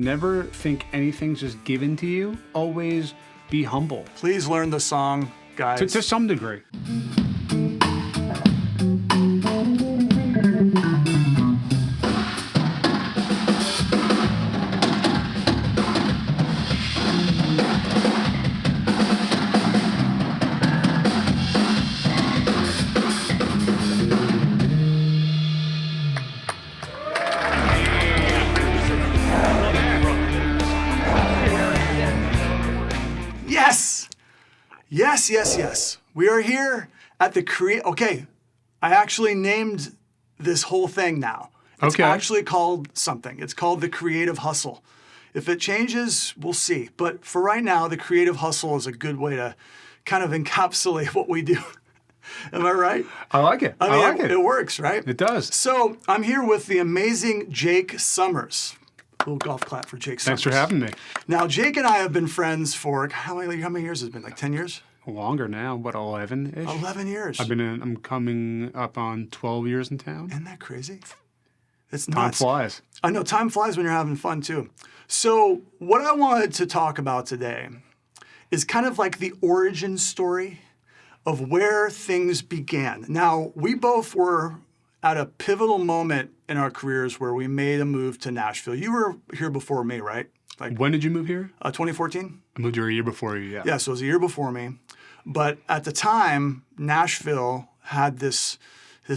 Never think anything's just given to you. Always be humble. Please learn the song, guys. To some degree. Yes. We are here at the Okay, I actually named this whole thing now. It's actually called something. It's called the Creative Hustle. If it changes, we'll see. But for right now, the Creative Hustle is a good way to kind of encapsulate what we do. Am I right? I like it. I like it. It works, right? It does. So I'm here with the amazing Jake Sommers. A little golf clap for Jake Sommers. Thanks for having me. Now, Jake and I have been friends for, how many years has it been? Like 10 years? Longer now, but 11-ish. 11 years. I'm coming up on 12 years in town. Isn't that crazy? It's nuts. Time flies. I know, time flies when you're having fun too. So what I wanted to talk about today is kind of like the origin story of where things began. Now, we both were at a pivotal moment in our careers where we made a move to Nashville. You were here before me, right? When did you move here? 2014. I moved here a year before you, yeah. Yeah, so it was a year before me. But at the time, Nashville had this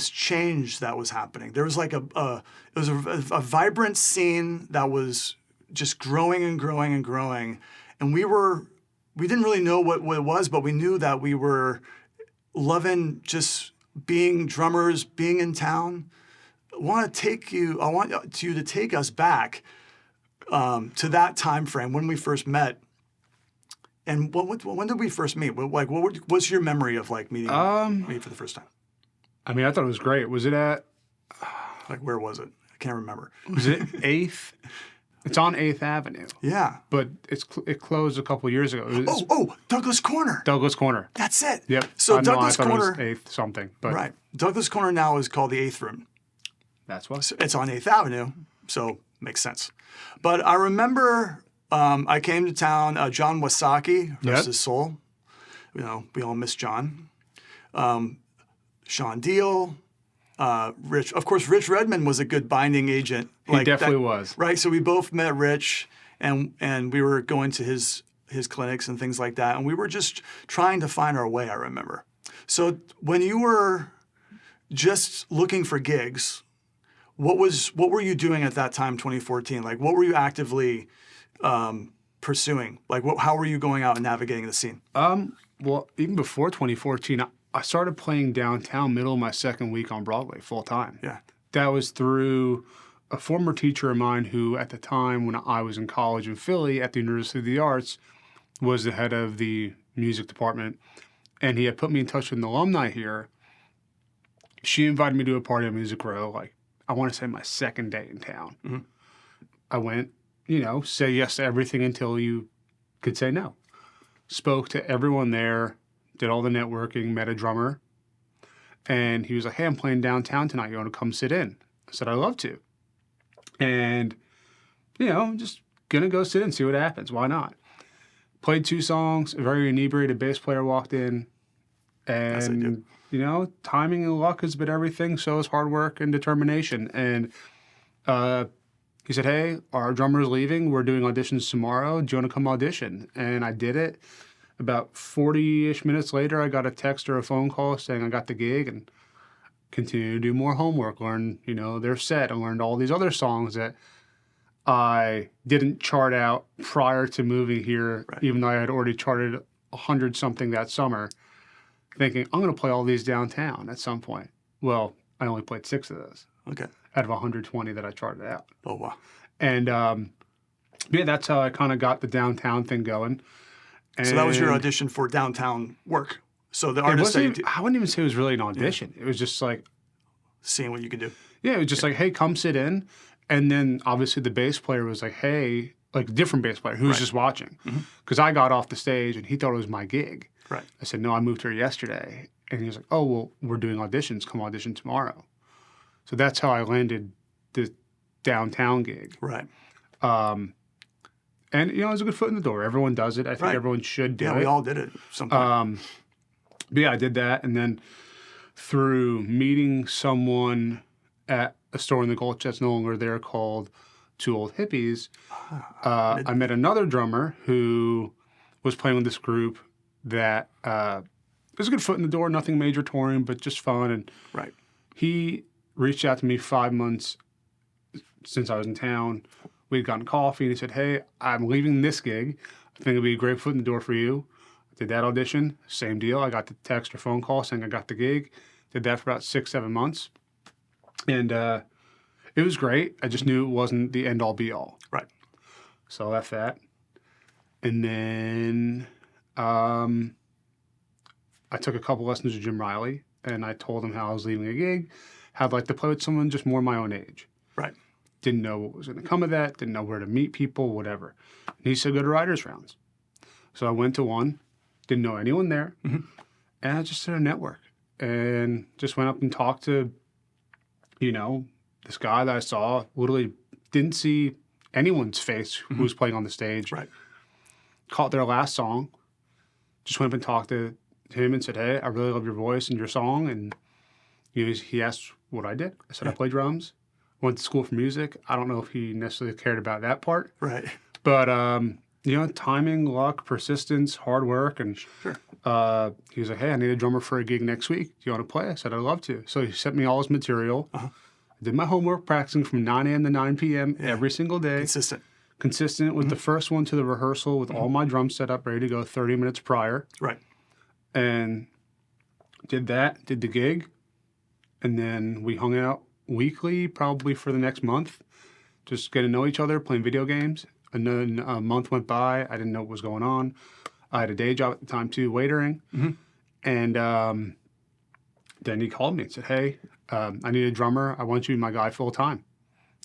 change that was happening. There was like a vibrant scene that was just growing and growing and growing. And we didn't really know what it was, but we knew that we were loving just being drummers, being in town. I want you to take us back to that time frame when we first met. And when did we first meet? What's your memory of like meeting me for the first time? I mean, I thought it was great. Was it at? Where was it? I can't remember. Was it 8th? It's on 8th Avenue. Yeah. But it closed a couple years ago. Douglas Corner. Douglas Corner. That's it. Yep. So Douglas Corner. It was 8th something. But right. Douglas Corner now is called the 8th Room. That's what. So it's on 8th Avenue, so makes sense. But I remember I came to town. John Wasaki, rest his soul. You know, we all miss John. Sean Deal. Rich. Of course, Rich Redmond was a good binding agent. He definitely was. Right. So we both met Rich, and we were going to his clinics and things like that, and we were just trying to find our way. I remember. So when you were just looking for gigs, what were you doing at that time, 2014? Like, what were you actively pursuing? Like, how were you going out and navigating the scene? Well, even before 2014, I started playing downtown middle of my second week on Broadway full time. Yeah. That was through a former teacher of mine who, at the time when I was in college in Philly at the University of the Arts, was the head of the music department. And he had put me in touch with an alumni here. She invited me to a party at Music Row, like, I want to say my second day in town. Mm-hmm. I went, say yes to everything until you could say no. Spoke to everyone there, did all the networking, met a drummer. And he was like, hey, I'm playing downtown tonight. You want to come sit in? I said, I'd love to. And, I'm just going to go sit in and see what happens. Why not? Played 2 songs. A very inebriated bass player walked in. And, timing and luck is a bit everything. So is hard work and determination. And he said, hey, our drummer's leaving. We're doing auditions tomorrow. Do you want to come audition? And I did it. About 40-ish minutes later, I got a text or a phone call saying I got the gig and continued to do more homework, learn, their set. I learned all these other songs that I didn't chart out prior to moving here, right, even though I had already charted 100-something that summer, thinking, I'm going to play all these downtown at some point. Well, I only played 6 of those. Okay. Out of 120 that I charted out. Oh, wow. And, that's how I kind of got the downtown thing going. And so that was your audition for downtown work. So the artist I wouldn't even say it was really an audition. Yeah. It was just like seeing what you could do. Yeah, it was just like, hey, come sit in. And then obviously the bass player was like, hey, like a different bass player who was just watching. Because I got off the stage and he thought it was my gig. Right. I said, no, I moved here yesterday. And he was like, oh, well, we're doing auditions. Come audition tomorrow. So that's how I landed the downtown gig. Right. And, it was a good foot in the door. Everyone does it. I think everyone should do it. Yeah, we all did it at some point. But yeah, I did that. And then through meeting someone at a store in the Gulch that's no longer there called Two Old Hippies, I met another drummer who was playing with this group that was a good foot in the door, nothing major touring, but just fun. And he reached out to me 5 months since I was in town. We'd gotten coffee, and he said, "Hey, I'm leaving this gig. I think it'll be a great foot in the door for you." I did that audition, same deal. I got the text or phone call saying I got the gig. Did that for about 6-7 months. And it was great. I just knew it wasn't the end-all, be-all. Right. So I left that. And then I took a couple lessons with Jim Riley, and I told him how I was leaving a gig, how I'd like to play with someone just more my own age. Right. Didn't know what was going to come of that, didn't know where to meet people, whatever. And he said, go to writers' rounds. So I went to one, didn't know anyone there, and I just did a network and just went up and talked to, this guy that I saw, literally didn't see anyone's face who was playing on the stage. Right. Caught their last song, just went up and talked to him and said, "Hey, I really love your voice and your song." And he asked what I did. I said, I play drums, went to school for music. I don't know if he necessarily cared about that part. Right. But, timing, luck, persistence, hard work. And he was like, "Hey, I need a drummer for a gig next week. Do you want to play?" I said, "I'd love to." So he sent me all his material. I did my homework, practicing from 9 a.m. to 9 p.m. every single day. Consistent with the first one to the rehearsal with all my drums set up, ready to go 30 minutes prior. Right. And did that, did the gig. And then we hung out weekly, probably for the next month, just getting to know each other, playing video games. And then a month went by. I didn't know what was going on. I had a day job at the time, too, waitering. And then he called me and said, "Hey, I need a drummer. I want you to be my guy full time.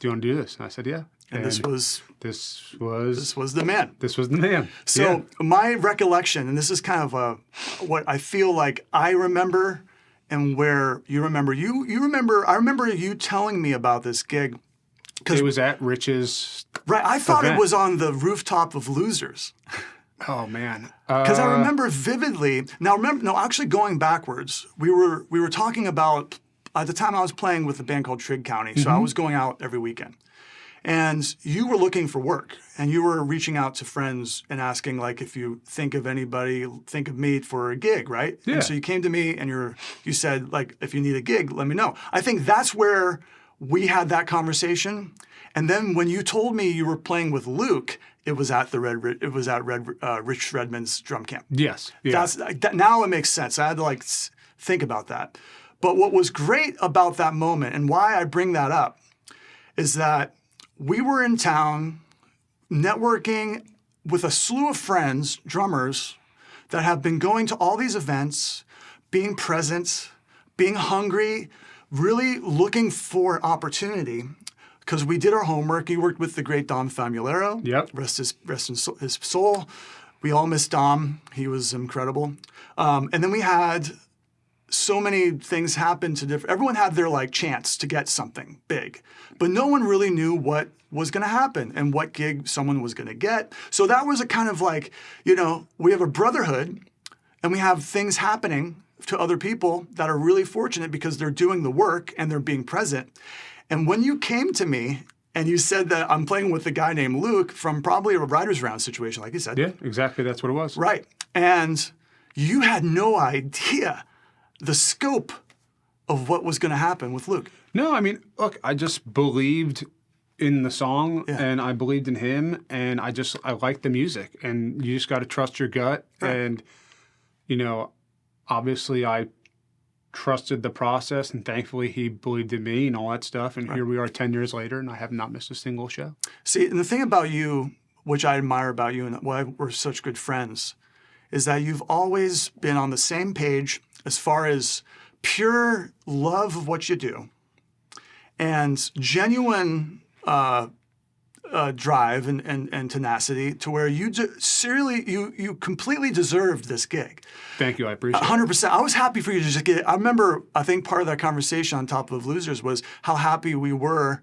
Do you want to do this?" And I said, "Yeah." And this was the man. This was the man. So my recollection, and this is kind of what I feel like I remember, and where you remember. You remember. I remember you telling me about this gig. It was at Rich's. Right. I thought event. It was on the rooftop of Losers. Oh man. Because I remember vividly. Actually going backwards, we were talking about, at the time I was playing with a band called Trigg County, so I was going out every weekend. And you were looking for work, and you were reaching out to friends and asking, like, if you think of anybody, think of me for a gig, right? Yeah. And so you came to me and you said, like, if you need a gig, let me know. I think that's where we had that conversation. And then when you told me you were playing with Luke, it was at Rich Redmond's drum camp. Yes. Yeah. Now it makes sense. I had to think about that. But what was great about that moment, and why I bring that up, is that we were in town networking with a slew of friends, drummers, that have been going to all these events, being present, being hungry, really looking for opportunity. Because we did our homework. You worked with the great Dom Famulero. Yep. Rest his soul. We all miss Dom. He was incredible. And then we had so many things happen to different. Everyone had their chance to get something big, but no one really knew what was going to happen and what gig someone was going to get. So that was a kind of we have a brotherhood, and we have things happening to other people that are really fortunate because they're doing the work and they're being present. And when you came to me and you said that I'm playing with a guy named Luke from probably a writer's round situation, like you said. Yeah, exactly. That's what it was. Right. And you had no idea the scope of what was going to happen with Luke. No, I mean, look, I just believed in the song and I believed in him, and I liked the music, and you just got to trust your gut. Right. And, obviously I trusted the process, and thankfully he believed in me and all that stuff. And here we are 10 years later, and I have not missed a single show. See, and the thing about you, which I admire about you and why we're such good friends, is that you've always been on the same page as far as pure love of what you do and genuine drive and tenacity to where you you completely deserved this gig. Thank you. I appreciate it. 100%. I was happy for you to just get it. I remember, I think part of that conversation on top of Losers was how happy we were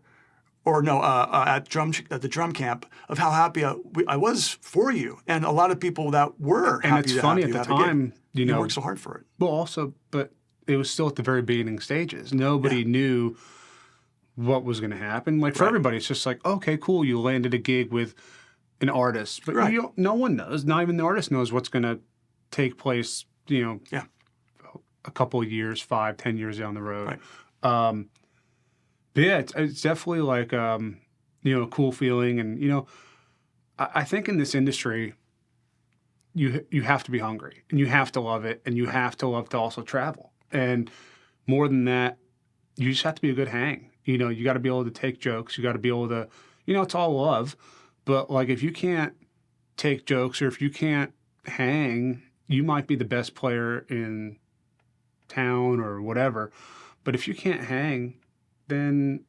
or no, at the drum camp, of how happy I was for you, and a lot of people that were happy. And it's funny at the time, you worked so hard for it. Well, also, but it was still at the very beginning stages. Nobody knew what was going to happen. Like for everybody, it's just like, okay, cool, you landed a gig with an artist, but no one knows. Not even the artist knows what's going to take place. A couple of years, 5, 10 years down the road. Right. But yeah, it's definitely like, a cool feeling. And, I think in this industry, you have to be hungry and you have to love it and you have to love to also travel. And more than that, you just have to be a good hang. You got to be able to take jokes. You got to be able to, it's all love. But like if you can't take jokes or if you can't hang, you might be the best player in town or whatever. But if you can't hang, then,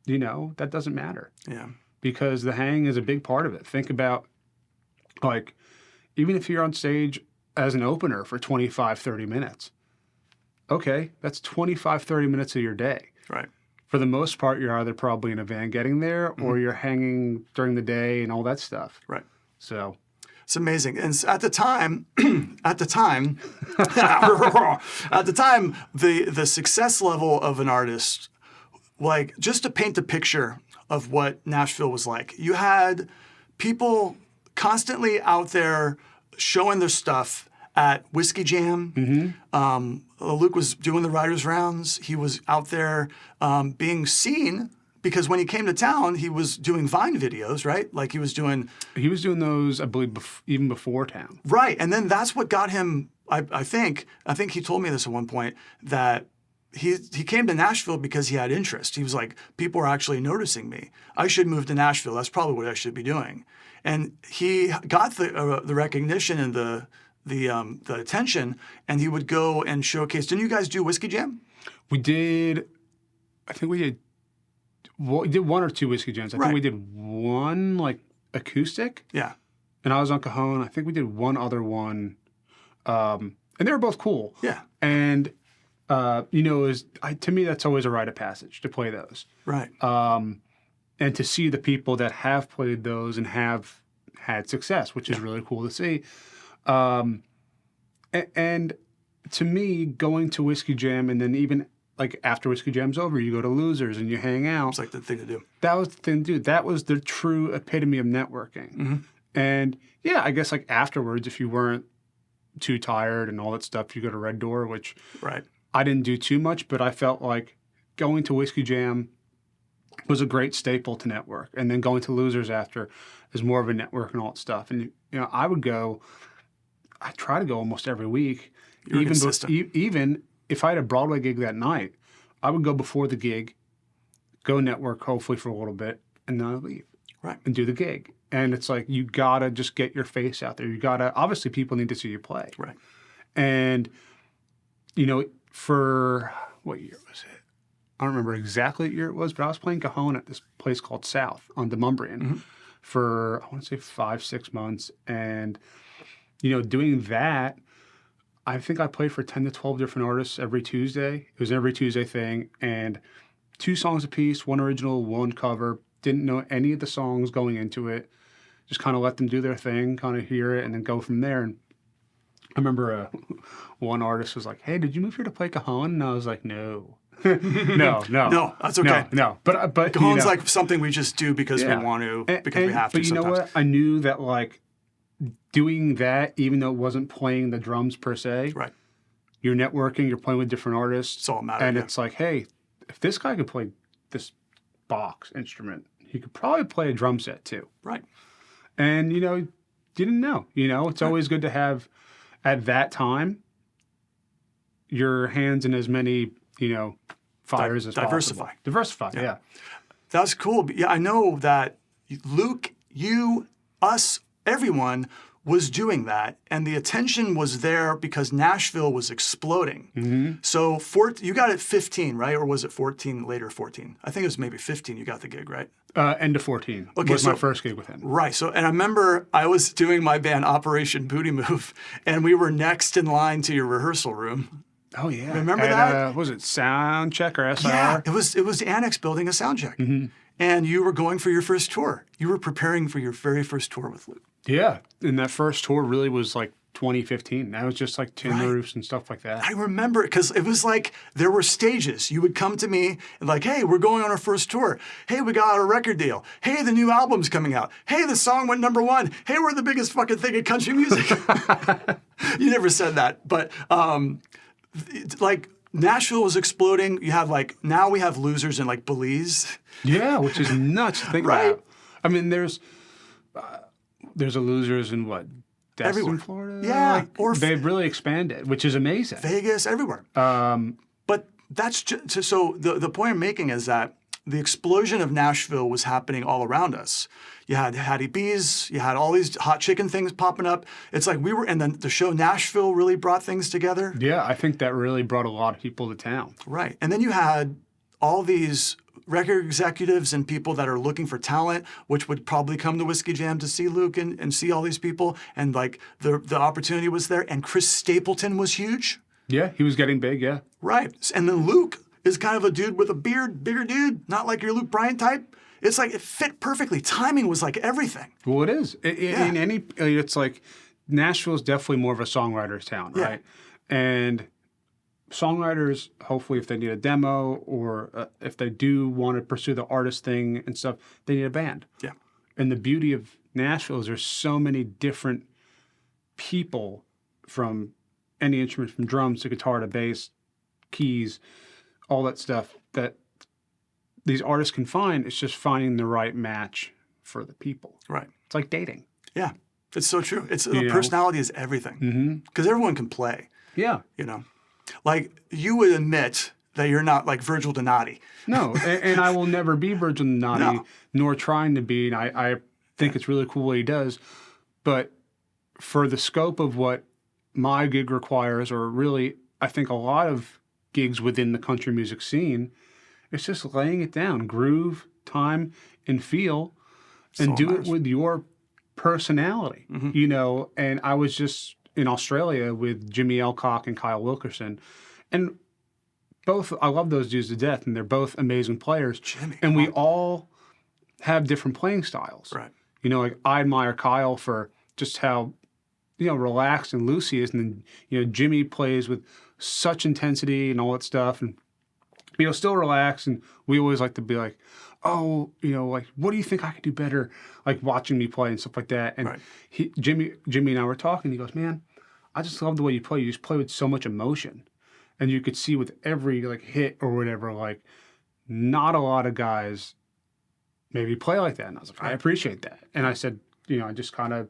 that doesn't matter. Yeah. Because the hang is a big part of it. Think about, like, even if you're on stage as an opener for 25, 30 minutes, okay, that's 25, 30 minutes of your day. Right. For the most part, you're either probably in a van getting there or you're hanging during the day and all that stuff. Right. So it's amazing. And at the time, the success level of an artist, like just to paint the picture of what Nashville was like, you had people constantly out there showing their stuff at Whiskey Jam. Luke was doing the writers' rounds. He was out there being seen because when he came to town, he was doing Vine videos, right? Like he was doing those, I believe, even before town. Right, and then that's what got him. I think he told me this at one point that he came to Nashville because he had interest. He was like, people are actually noticing me. I should move to Nashville. That's probably what I should be doing. And he got the recognition and the attention, and he would go and showcase. Didn't you guys do Whiskey Jam? We did. I think we did. We did one or two Whiskey Jams. I think we did one like acoustic. Yeah. And I was on Cajon. I think we did one other one, and they were both cool. Yeah. And to me that's always a rite of passage to play those. Right. And to see the people that have played those and have had success, which is really cool to see. And to me, going to Whiskey Jam and then even like after Whiskey Jam's over, you go to Losers and you hang out. It's like the thing to do. That was the thing to do. That was the true epitome of networking. And yeah, I guess like afterwards, if you weren't too tired and all that stuff, you go to Red Door, which I didn't do too much, but I felt like going to Whiskey Jam was a great staple to network. And then going to Losers after is more of a network and all that stuff. And, I try to go almost every week. Even if I had a Broadway gig that night, I would go before the gig, go network hopefully for a little bit, and then I'd leave. Right. And do the gig. And it's like, you got to just get your face out there. You got to, obviously people need to see you play. Right. And, for, what year was it? I don't remember exactly what year it was, but I was playing Cajon at this place called South on Demumbrian for, I want to say 5-6 months. And, doing that, I think I played for 10 to 12 different artists every Tuesday. It was an every Tuesday thing. And 2 songs apiece, 1 original, 1 cover. Didn't know any of the songs going into it. Just kind of let them do their thing, kind of hear it, and then go from there. And I remember one artist was like, "Hey, did you move here to play Cajon?" And I was like, "No." No, that's okay. No. But Cajon's like something we just do because we want to, because we have to. But you know what? I knew that like doing that, even though it wasn't playing the drums per se, right? You're networking, you're playing with different artists. It's all matter. And it's like, hey, if this guy can play this box instrument, he could probably play a drum set too. Right. And didn't know. It's always good to have at that time your hands in as many fires as possible. Diversify, yeah. That's cool. Yeah, I know that Luke, you, us, everyone was doing that, and the attention was there because Nashville was exploding. So you got it 15, right? Or was it 14, later 14? I think it was maybe 15 you got the gig, right? End of 14 was my first gig with him. Right. So, and I remember I was doing my band Operation Booty Move, and we were next in line to your rehearsal room. Oh yeah, remember that? Was it sound check or SIR? Yeah, it was the Annex building, a sound check, and you were going for your first tour. You were preparing for your very first tour with Luke. Yeah. And that first tour really was like 2015. That was just like tin roofs and stuff like that. I remember it because it was like there were stages. You would come to me and like, hey, we're going on our first tour. Hey, we got a record deal. Hey, the new album's coming out. Hey, the song went #1. Hey, we're the biggest fucking thing in country music. You never said that, but like Nashville was exploding. You have like now we have losers in like Belize. Yeah, which is nuts to think Right. about. I mean, there's a losers in what? Destin, Everywhere. Florida? Yeah, Like, or they've really expanded, which is amazing. Vegas, everywhere. But that's just so the point I'm making is that the explosion of Nashville was happening all around us. You had Hattie B's, you had all these hot chicken things popping up. It's like we were, and then the show Nashville really brought things together. Yeah, I think that really brought a lot of people to town. Right. And then you had all these record executives and people that are looking for talent, which would probably come to Whiskey Jam to see Luke and see all these people. And like the opportunity was there. And Chris Stapleton was huge. Yeah, he was getting big, yeah. Right. And then Luke is kind of a dude with a beard, bigger dude, not like your Luke Bryan type. It's like it fit perfectly. Timing was like everything. Well, it is. In any, it's like Nashville is definitely more of a songwriter's town, right? And songwriters, hopefully, if they need a demo or if they do want to pursue the artist thing and stuff, they need a band. Yeah. And the beauty of Nashville is there's so many different people from any instrument, from drums to guitar to bass, keys, all that stuff that these artists can find. It's just finding the right match for the people. Right. It's like dating. Yeah. It's so true. It's the personality is everything. Because everyone can play. Yeah. You know, like you would admit that you're not like Virgil Donati. No, and I will never be Virgil Donati, nor trying to be. And I think it's really cool what he does. But for the scope of what my gig requires, or really, I think a lot of gigs within the country music scene, it's just laying it down, groove, time, and feel, and So do nice. it with your personality, you know. And I was just in Australia with Jimmy Elcock and Kyle Wilkerson, and both, I love those dudes to death, and they're both amazing players. Jimmy, and we all have different playing styles. Right. You know, like I admire Kyle for just how, you know, relaxed and loose he is, and then, you know, Jimmy plays with such intensity and all that stuff, and, you know, still relaxed. And we always like to be like, oh, you know, like, what do you think I could do better? Like watching me play and stuff like that. And Jimmy and I were talking. He goes, man, I just love the way you play. You just play with so much emotion. And you could see with every like hit or whatever, like not a lot of guys maybe play like that. And I was like, I appreciate that. And I said, you know, I just kind of,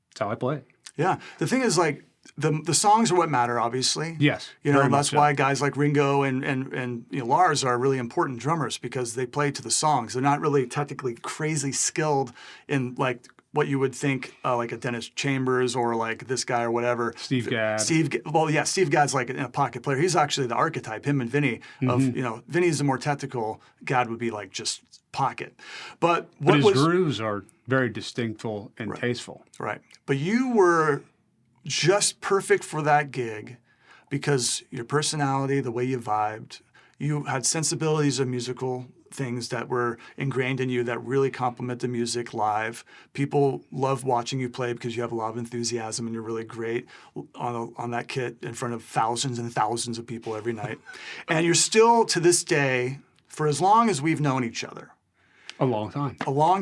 that's how I play. Yeah. The thing is, like, the songs are what matter, obviously. Yes. You know, very that's much so. why guys like Ringo and you know, Lars are really important drummers, because they play to the songs. They're not really technically crazy skilled in like what you would think like a Dennis Chambers or like this guy or whatever. Steve Gadd. Steve Gadd's like a pocket player. He's actually the archetype, him and Vinny, of, you know, Vinny's the more technical, Gadd would be like just pocket. But what his was grooves are very distinctful and tasteful. Right. But you were just perfect for that gig because your personality, the way you vibed, you had sensibilities of musical things that were ingrained in you that really complement the music live. People love watching you play because you have a lot of enthusiasm and you're really great on that kit in front of thousands and thousands of people every night. And you're still, to this day, for as long as we've known each other, A long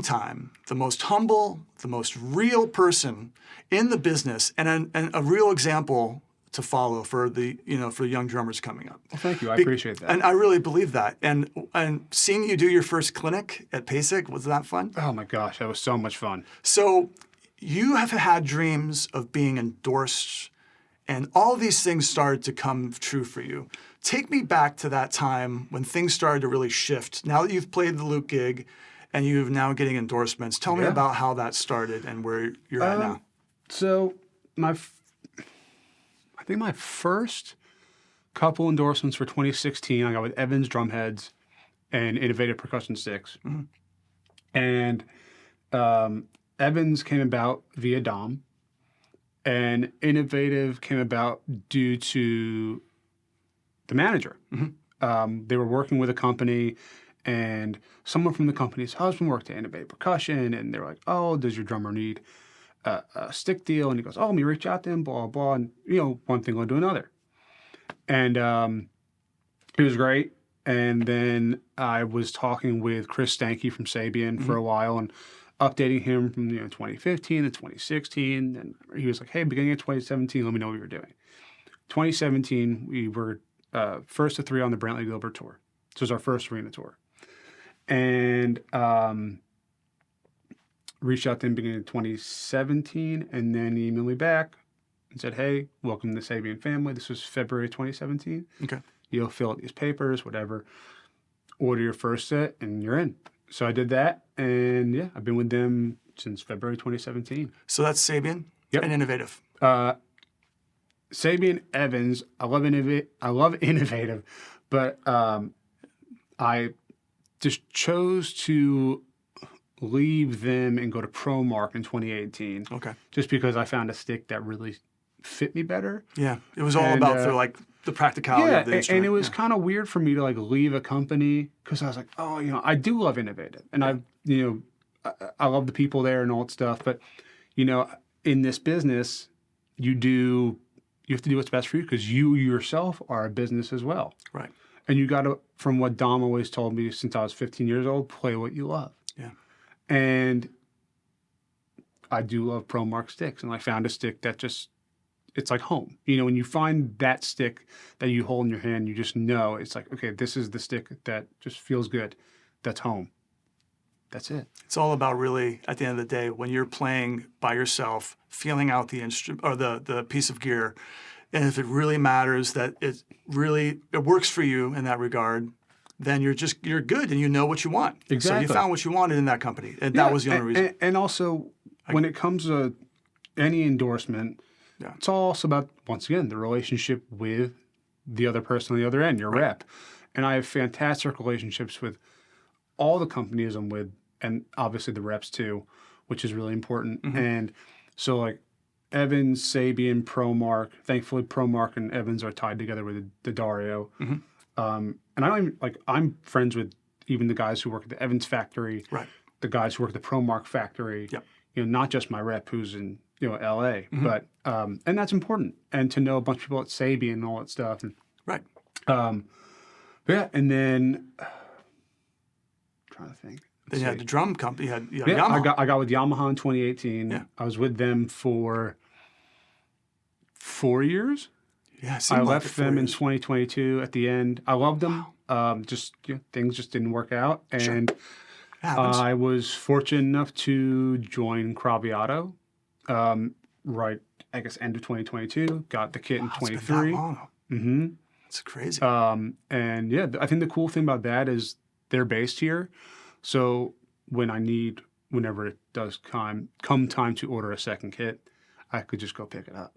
time. the most humble, the most real person in the business, and a real example to follow for the, you know, for young drummers coming up. Well, thank you. I appreciate that. And I really believe that. And seeing you do your first clinic at PASIC, was that fun? Oh my gosh, that was so much fun. So you have had dreams of being endorsed, and all these things started to come true for you. Take me back to that time when things started to really shift. Now that you've played the Luke gig and you're now getting endorsements, tell me about how that started and where you're at now. So I think my first couple endorsements for 2016, I got with Evans Drumheads and Innovative Percussion Sticks. And Evans came about via Dom, and Innovative came about due to the manager. They were working with a company, and someone from the company's husband worked at Innovative Percussion, and they're like, "Oh, does your drummer need a stick deal?" And he goes, "Oh, let me reach out to him, blah, blah." And, one thing led to another. And it was great. And then I was talking with Chris Stanky from Sabian for a while and updating him from 2015 to 2016. And he was like, "Hey, beginning of 2017, let me know what you're doing." 2017, we were first of 3 on the Brantley Gilbert tour. This was our first arena tour. And reached out to him beginning of 2017, and then he emailed me back and said, "Hey, welcome to the Sabian family." This was February 2017. Okay. You'll fill out these papers, whatever. Order your first set, and you're in. So I did that, and yeah, I've been with them since February 2017. So that's Sabian and Innovative. Sabian, Evans. I love Innovative, but I just chose to leave them and go to ProMark in 2018. Okay. Just because I found a stick that really fit me better. Yeah. It was all about the practicality of the instrument. And it was kind of weird for me to leave a company because I was like, oh, I do love Innovative, and I love the people there and all that stuff. But in this business, you have to do what's best for you because you yourself are a business as well. Right. And you got to, from what Dom always told me since I was 15 years old, play what you love. Yeah. And I do love ProMark sticks, and I found a stick that it's like home. When you find that stick that you hold in your hand, you just know it's like, okay, this is the stick that just feels good. That's home. That's it. It's all about really, at the end of the day, when you're playing by yourself, feeling out the instrument or the piece of gear, and if it really matters that it works for you in that regard, then you're good and you know what you want. Exactly. So you found what you wanted in that company, and that was the only reason. And also, when it comes to any endorsement, it's also about, once again, the relationship with the other person on the other end, your rep. And I have fantastic relationships with all the companies I'm with, and obviously the reps too, which is really important. Mm-hmm. And so Evans, Sabian, ProMark. Thankfully, ProMark and Evans are tied together with the Dario. Mm-hmm. And I don't even I'm friends with even the guys who work at the Evans factory, the guys who work at the ProMark factory. Yep. Not just my rep who's in L.A. Mm-hmm. But and that's important, and to know a bunch of people at Sabian and all that stuff. And, and then trying to think. Then you had the drum company. You had Yamaha. I got with Yamaha in 2018. Yeah. I was with them for 4 years. Yeah, I left them in 2022 at the end. I loved them. Wow. Things just didn't work out. And I was fortunate enough to join Craviotto I guess, end of 2022. Got the kit in 23. It's been that long. Mm-hmm. It's crazy. And yeah, I think the cool thing about that is they're based here. So whenever it does come time to order a second kit, I could just go pick it up.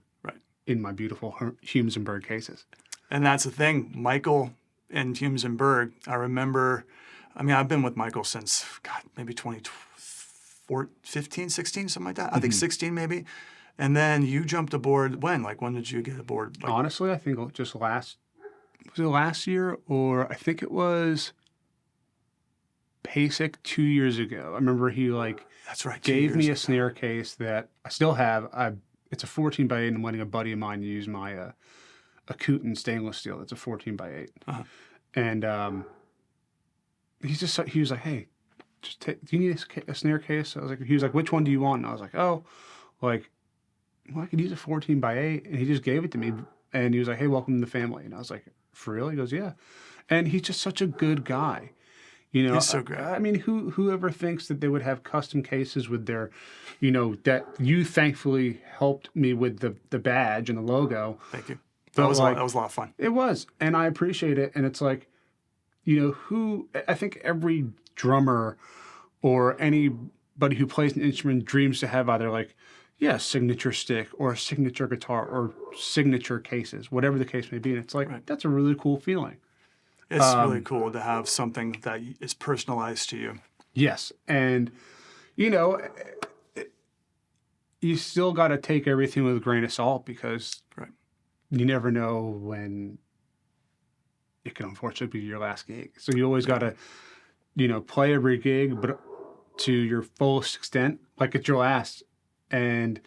In my beautiful Humes and Berg cases. And that's the thing. Michael and Humes and Berg, I remember, I've been with Michael since, maybe 2015, 16, something like that. Mm-hmm. I think 16 maybe. And then you jumped aboard when? When did you get aboard? Honestly, I think just was it last year? Or I think it was PASIC 2 years ago. I remember he that's right, gave me a snare case that I still have. It's a 14x8, and I'm letting a buddy of mine use my Akutin stainless steel. It's a 14x8. Uh-huh. And he was like, "Hey, do you need a snare case?" He was like, "Which one do you want?" And I was like, "Oh, I could use a 14x8." And he just gave it to me. And he was like, "Hey, welcome to the family." And I was like, "For real?" He goes, "Yeah." And he's just such a good guy. He's so great. Whoever thinks that they would have custom cases with their, that you thankfully helped me with the badge and the logo. Thank you. That was a lot of fun. It was, and I appreciate it. And it's I think every drummer or anybody who plays an instrument dreams to have either a signature stick or a signature guitar or signature cases, whatever the case may be. And it's that's a really cool feeling. It's really cool to have something that is personalized to you. Yes. And, you still got to take everything with a grain of salt because you never know when it can unfortunately be your last gig. So you always got to play every gig, but to your fullest extent, like at your last. And,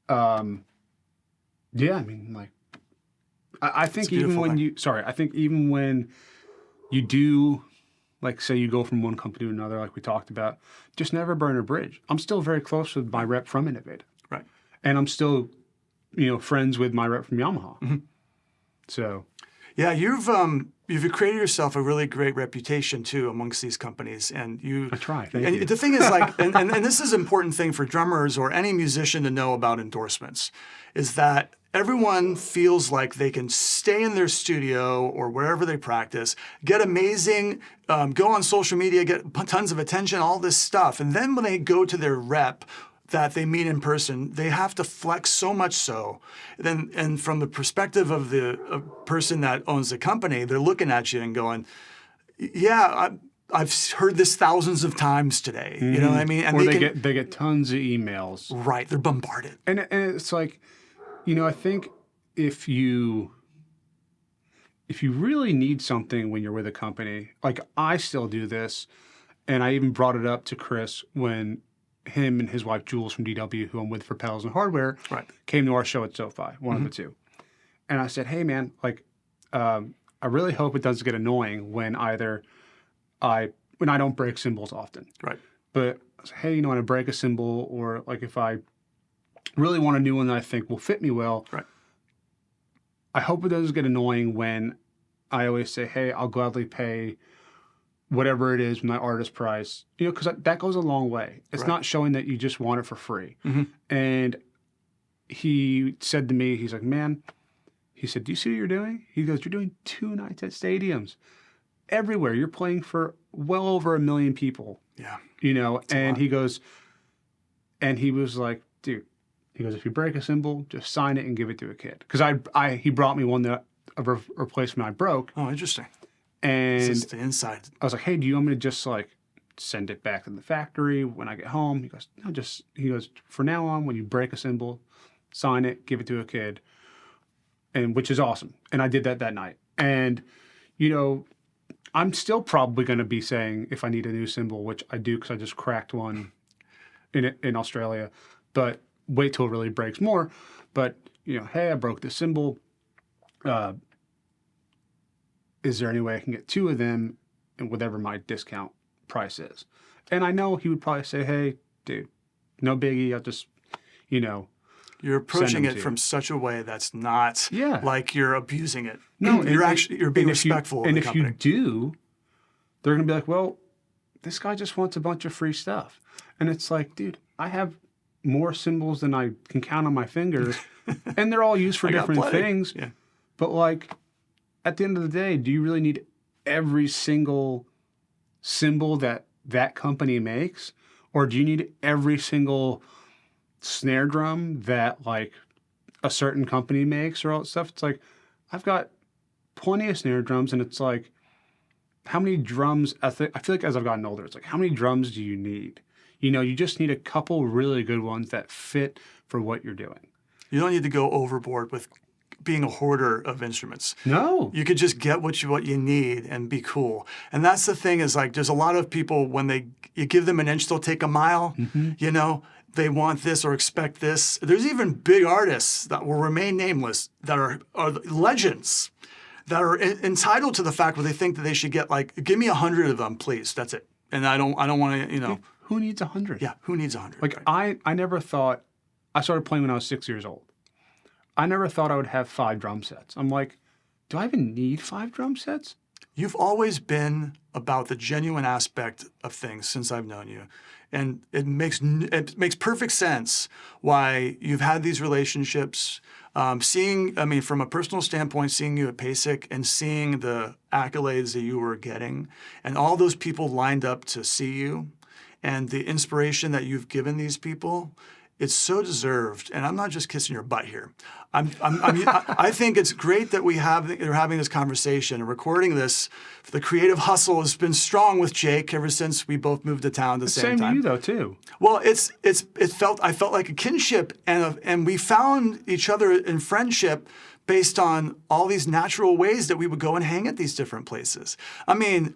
yeah, I mean, like, I think even when I think even when you do, like, say you go from one company to another, like we talked about, just never burn a bridge. I'm still very close with my rep from Innovative. Right. And I'm still, friends with my rep from Yamaha. Mm-hmm. So. Yeah, you've created yourself a really great reputation too amongst these companies, and I try. Thank you. The thing is, like, and this is an important thing for drummers or any musician to know about endorsements, is that everyone feels like they can stay in their studio or wherever they practice, get amazing, go on social media, get tons of attention, all this stuff, and then when they go to their rep that they meet in person, they have to flex so much so. And from the perspective of the person that owns the company, they're looking at you and going, yeah, I've heard this thousands of times today. Mm-hmm. You know what I mean? And or they get tons of emails. Right, they're bombarded. And it's like, I think if you really need something when you're with a company, like I still do this, and I even brought it up to Chris when him and his wife Jules from DW, who I'm with for pedals and hardware, came to our show at SoFi, one of the two. And I said, hey man, like, I really hope it doesn't get annoying when I don't break cymbals often. Right. But I said, hey, when I break a cymbal, or like if I really want a new one that I think will fit me well, I hope it doesn't get annoying when I always say, hey, I'll gladly pay whatever it is, my artist price, because that goes a long way. It's not showing that you just want it for free. Mm-hmm. And he said to me, he's like, man, he said, do you see what you're doing? He goes, you're doing 2 nights at stadiums everywhere. You're playing for well over 1 million people. Yeah. And he goes, and he was like, dude, he goes, if you break a cymbal, just sign it and give it to a kid. Because he brought me one that a replacement I broke. Oh, interesting. And this is the inside. I was like, hey, do you want me to just like send it back to the factory when I get home? He goes, no, he goes, for now on, when you break a cymbal, sign it, give it to a kid, and which is awesome. And I did that night. And, I'm still probably going to be saying if I need a new cymbal, which I do because I just cracked one in Australia, but wait till it really breaks more. But, hey, I broke this cymbal. Is there any way I can get 2 of them and whatever my discount price is? And I know he would probably say, hey, dude, no biggie. I'll just, You're approaching it from such a way that's not like you're abusing it. No, you're being respectful. And if you do, they're going to be like, well, this guy just wants a bunch of free stuff. And it's like, dude, I have more cymbals than I can count on my fingers, and they're all used for different things. Yeah. But like, at the end of the day, do you really need every single cymbal that company makes? Or do you need every single snare drum that like a certain company makes or all that stuff? It's like, I've got plenty of snare drums, and it's like, how many drums? I feel like as I've gotten older, it's like, how many drums do you need? You just need a couple really good ones that fit for what you're doing. You don't need to go overboard with being a hoarder of instruments. No. You could just get what you need and be cool. And that's the thing, is like, there's a lot of people, when you give them an inch, they'll take a mile. Mm-hmm. They want this or expect this. There's even big artists that will remain nameless that are legends that are entitled to the fact where they think that they should get like, give me 100 of them, please. That's it. And I don't want to, Who needs 100? Yeah, who needs 100? Like, right. I never thought, I started playing when I was 6 years old. I never thought I would have 5 drum sets. I'm like, do I even need 5 drum sets? You've always been about the genuine aspect of things since I've known you. And it makes perfect sense why you've had these relationships. From a personal standpoint, seeing you at PASIC and seeing the accolades that you were getting, and all those people lined up to see you, and the inspiration that you've given these people, it's so deserved. And I'm not just kissing your butt here. I think it's great that we're having this conversation and recording this. The creative hustle has been strong with Jake ever since we both moved to town at the same time. Same to you though too. Well, I felt like a kinship, and we found each other in friendship based on all these natural ways that we would go and hang at these different places. I mean,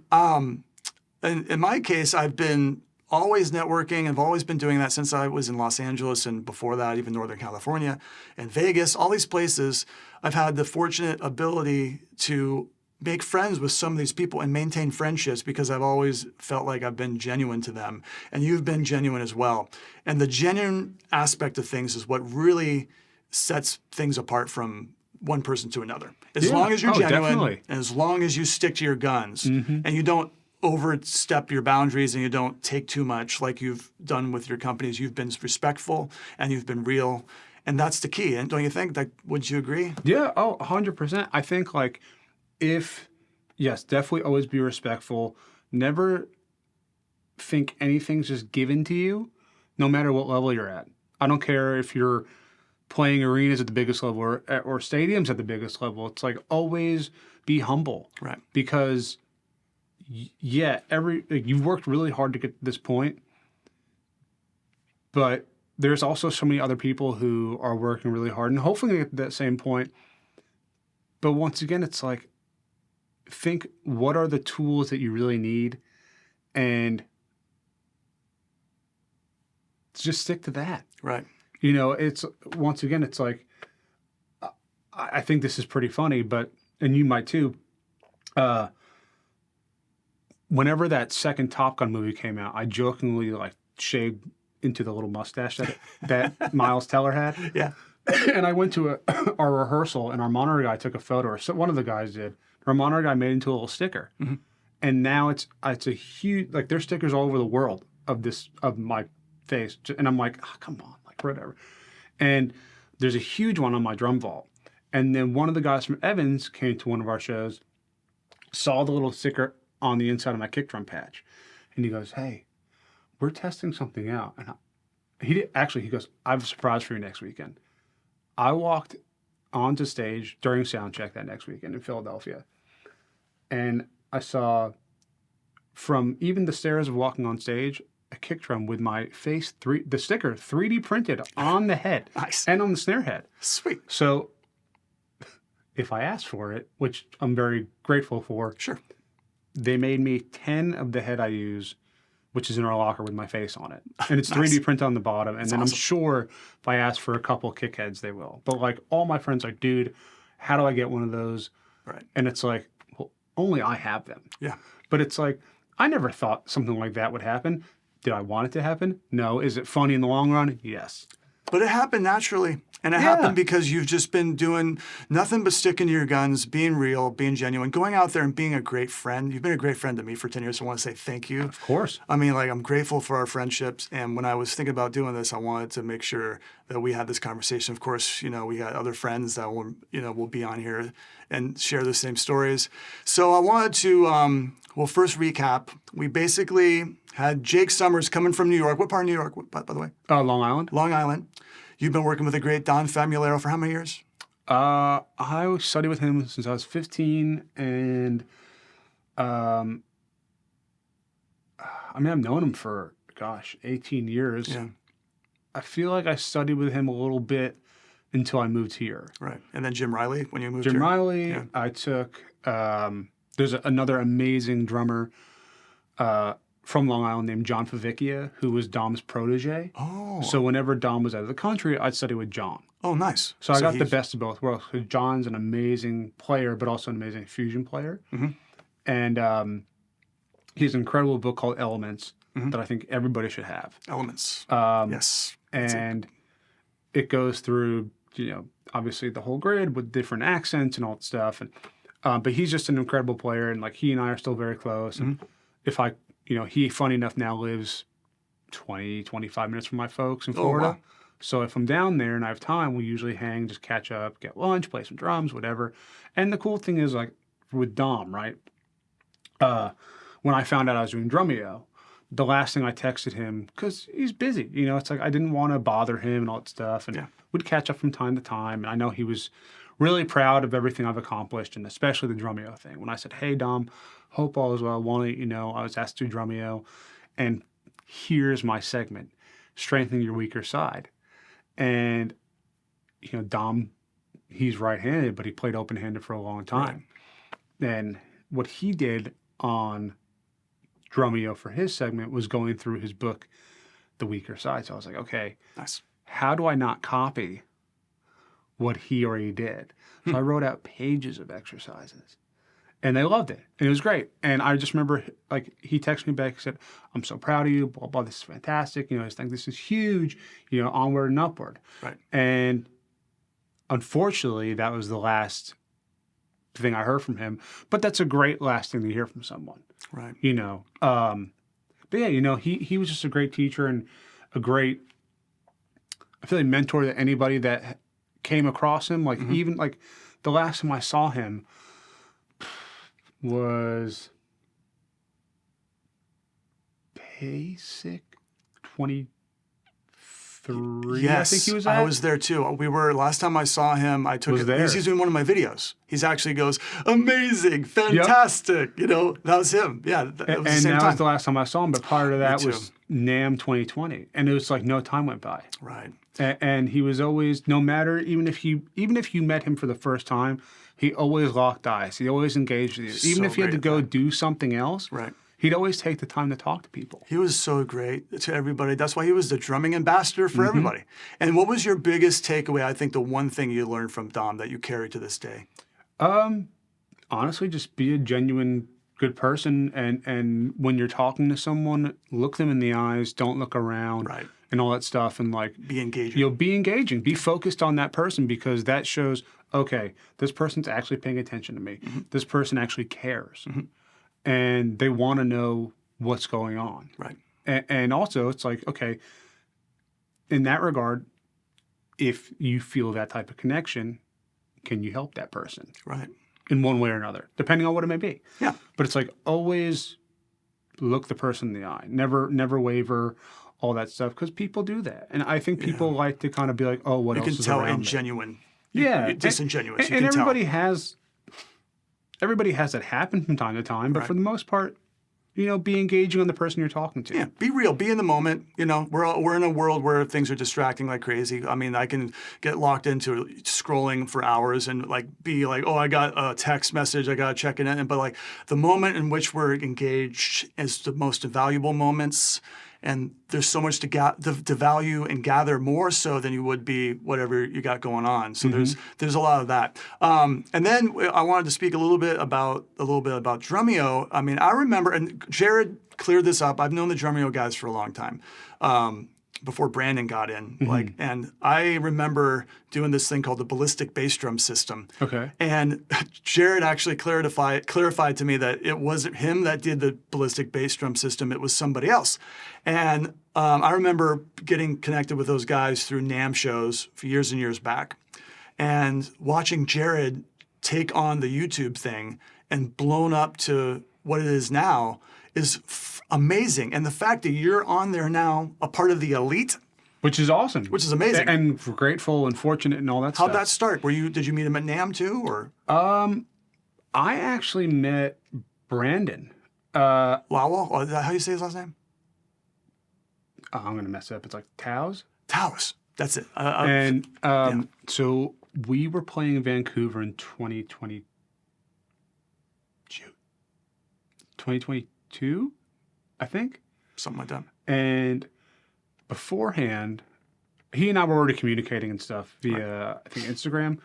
in my case, I've been always networking. I've always been doing that since I was in Los Angeles, and before that, even Northern California and Vegas, all these places. I've had the fortunate ability to make friends with some of these people and maintain friendships because I've always felt like I've been genuine to them. And you've been genuine as well. And the genuine aspect of things is what really sets things apart from one person to another. As long as you're genuine, definitely. and as long as you stick to your guns, and you don't overstep your boundaries, and you don't take too much like you've done with your companies, you've been respectful and you've been real. And that's the key. And don't you think? Would you agree? Yeah, 100%. I think like yes, definitely always be respectful. Never think anything's just given to you, no matter what level you're at. I don't care if you're playing arenas at the biggest level or stadiums at the biggest level. It's like always be humble. Right. Because you've worked really hard to get to this point, but there's also so many other people who are working really hard and hopefully get to that same point. But once again, it's like, think what are the tools that you really need and just stick to that. Right. It's once again, it's like, I think this is pretty funny, and you might too. Whenever that second Top Gun movie came out, I jokingly like shaved into the little mustache that Miles Teller had. Yeah. And I went to our rehearsal, and our monitor guy took a photo, or one of the guys did. Our monitor guy made it into a little sticker, and now it's a huge, like there's stickers all over the world of my face, and I'm like, come on, like whatever. And there's a huge one on my drum vault, and then one of the guys from Evans came to one of our shows, saw the little sticker on the inside of my kick drum patch, and he goes, "Hey, we're testing something out," and he goes, "I have a surprise for you next weekend." I walked onto stage during sound check that next weekend in Philadelphia, and I saw from even the stairs of walking on stage a kick drum with my face, the sticker 3D printed on the head Nice. and on the snare head. Sweet. So if I asked for it, which I'm very grateful for, Sure. they made me 10 of the head I use, which is in our locker with my face on it. And it's Nice. 3D printed on the bottom. And then awesome. I'm sure if I ask for a couple kick heads, they will. But like all my friends are like, dude, how do I get one of those? Right. And it's like, well, only I have them. Yeah. But it's like, I never thought something like that would happen. Did I want it to happen? No. Is it funny in the long run? Yes. But it happened naturally. And it happened because you've just been doing nothing but sticking to your guns, being real, being genuine, going out there and being a great friend. You've been a great friend to me for 10 years. So I want to say thank you. Of course. I mean, like, I'm grateful for our friendships. And when I was thinking about doing this, I wanted to make sure that we had this conversation. Of course, we got other friends that will be on here and share the same stories. So I wanted to, first recap. We basically had Jake Sommers coming from New York. What part of New York, by the way? Long Island. Long Island. You've been working with the great Don Famularo for how many years? I studied with him since I was 15, and I've known him for 18 years. Yeah. I feel like I studied with him a little bit until I moved here. Right. And then Jim Riley, when you moved here? Jim Riley, Yeah. I took, there's another amazing drummer from Long Island named John Favicchia, who was Dom's protege. Oh. So whenever Dom was out of the country, I'd study with John. Oh, nice. So I got the best of both worlds. So John's an amazing player, but also an amazing fusion player. Mm-hmm. And he has an incredible book called Elements that I think everybody should have. Elements. Yes. And it goes through, obviously the whole grid with different accents and all that stuff. And but he's just an incredible player, and like he and I are still very close. And if I, he, funny enough, now lives 20, 25 minutes from my folks in Florida. Wow. So if I'm down there and I have time, we usually hang, just catch up, get lunch, play some drums, whatever. And the cool thing is, like, with Dom, right? When I found out I was doing Drumeo, the last thing I texted him, because he's busy, it's like I didn't want to bother him and all that stuff. And we'd catch up from time to time. And I know he was really proud of everything I've accomplished, and especially the Drumeo thing. When I said, hey, Dom, hope all is well. Want to, I was asked to do Drumeo, and here's my segment, strengthening your weaker side. And, Dom, he's right-handed, but he played open-handed for a long time. Right. And what he did on Drumeo for his segment was going through his book, The Weaker Side. So I was like, okay, Nice. how do I not copy what he already did? So I wrote out pages of exercises. And they loved it. And it was great. And I just remember, like, he texted me back and said, I'm so proud of you, blah, blah, this is fantastic. You know, I just think this is huge, you know, onward and upward. Right. And unfortunately, that was the last thing I heard from him. But that's a great last thing to hear from someone. Right. You know. But yeah, you know, he was just a great teacher and a great, I feel like, mentor to anybody that came across him. Like, even, like, the last time I saw him was basic 23. Yes, I think he was at. I was there too. We were last time I saw him. I took Was it. there. He's doing one of my videos. He's actually goes amazing, fantastic. You know, that was him. Yeah, that was the And same that time. was the last time I saw him. But prior to that too. was NAMM 2020, and it was like no time went by. Right. And he was always, no matter, even if you met him for the first time, he always locked eyes. He always engaged with you. Even So if he had to great at go that. do something else, Right. he'd always take the time to talk to people. He was so great to everybody. That's why he was the drumming ambassador for everybody. And what was your biggest takeaway? I think the one thing you learned from Dom that you carry to this day. Honestly, just be a genuine good person, and when you're talking to someone, look them in the eyes, don't look around, Right. and all that stuff, and like Be engaging. you'll be engaging, be focused on that person, because that shows, okay, this person's actually paying attention to me. This person actually cares, and they want to know what's going on. Right. And also, it's like, okay, in that regard, if you feel that type of connection, can you help that person? Right. In one way or another, depending on what it may be. Yeah. But it's like, always look the person in the eye. Never waver, all that stuff, because people do that. And I think people like to kind of be like, oh, what You else can is tell around me? ingenuine. Yeah. You're disingenuous. And You can tell. everybody has that happen from time to time, but Right. for the most part, you know, be engaging on the person you're talking to. Yeah, be real, be in the moment. You know, we're in a world where things are distracting like crazy. I mean, I can get locked into scrolling for hours and like be like, oh, I got a text message, I got to check it in. But like the moment in which we're engaged is the most valuable moments. And there's so much to value and gather, more so than you would be whatever you got going on. So there's a lot of that. And then I wanted to speak a little bit about Drumeo. I mean, I remember, and Jared cleared this up. I've known the Drumeo guys for a long time. Before Brandon got in, and I remember doing this thing called the ballistic bass drum system. Okay. And Jared actually clarified to me that it wasn't him that did the ballistic bass drum system; it was somebody else. And I remember getting connected with those guys through NAMM shows for years and years back, and watching Jared take on the YouTube thing and blown up to what it is now is amazing. And the fact that you're on there now, a part of the elite, Which is awesome. which is amazing. And grateful and fortunate and all that stuff. How'd that start? Did you meet him at NAMM too, or I actually met Brandon. Lowell? Or is that how you say his last name? I'm going to mess it up. It's like Taos. Taos. That's it. And so we were playing in Vancouver in 2020. Shoot. 2022, I think. Something like that. And beforehand, he and I were already communicating and stuff via, I think, Instagram. And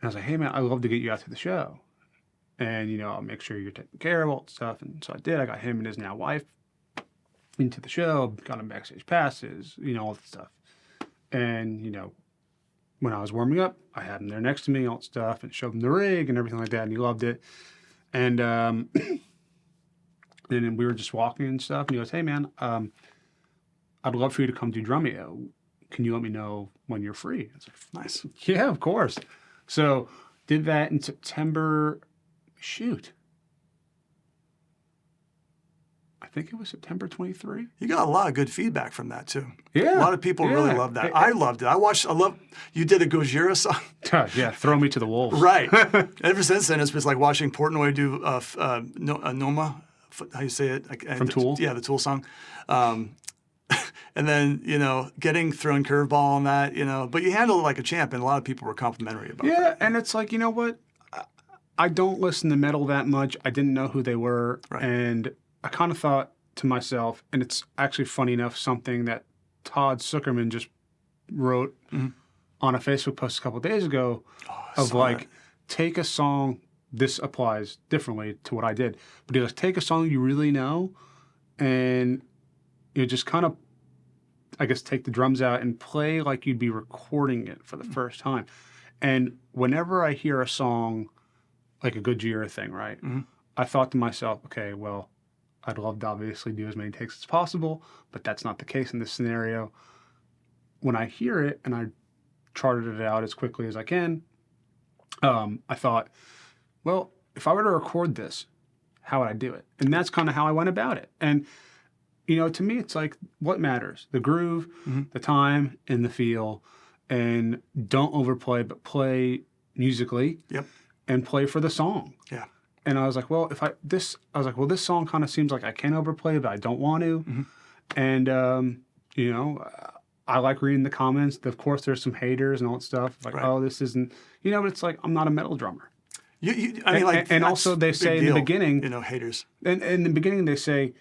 I was like, hey, man, I'd love to get you out to the show. And, you know, I'll make sure you're taking care of all the stuff. And so I did. I got him and his now wife into the show, got him backstage passes, you know, all that stuff. And, you know, when I was warming up, I had him there next to me, all that stuff, and showed him the rig and everything like that. And he loved it. And then we were just walking and stuff. And he goes, hey, man, I'd love for you to come do Drumeo. Can you let me know when you're free? I was like, Nice. yeah, of course. So did that in September. Shoot. I think it was September 23. You got a lot of good feedback from that too. Yeah. A lot of people really loved that. I loved it. You did a Gojira song. Yeah, throw me to the wolves. Right. Ever since then, it's been like watching Portnoy do Noma, how you say it? From Tool? Yeah, the Tool song. And then, you know, getting thrown curveball on that, you know. But you handled it like a champ, and a lot of people were complimentary about that. Yeah, and it's like, you know what? I don't listen to metal that much. I didn't know who they were. Right. And I kind of thought to myself, and it's actually funny enough, something that Todd Zuckerman just wrote on a Facebook post a couple of days ago of like, that. take a song, this applies differently to what I did, but he like, take a song you really know and just kind of, I guess, take the drums out and play like you'd be recording it for the first time. And whenever I hear a song, like a Gojira thing, right, I thought to myself, okay, well, I'd love to obviously do as many takes as possible, but that's not the case in this scenario. When I hear it and I charted it out as quickly as I can, I thought, well, if I were to record this, how would I do it? And that's kind of how I went about it. And, to me, it's like, what matters? The groove, the time, and the feel. And don't overplay, but play musically. Yep. And play for the song. Yeah. And I was like, well, this song kind of seems like I can overplay, but I don't want to. And, I like reading the comments. Of course, there's some haters and all that stuff. Like, oh, this isn't, but it's like, I'm not a metal drummer. And also they say in the beginning, haters. And in the beginning, they say,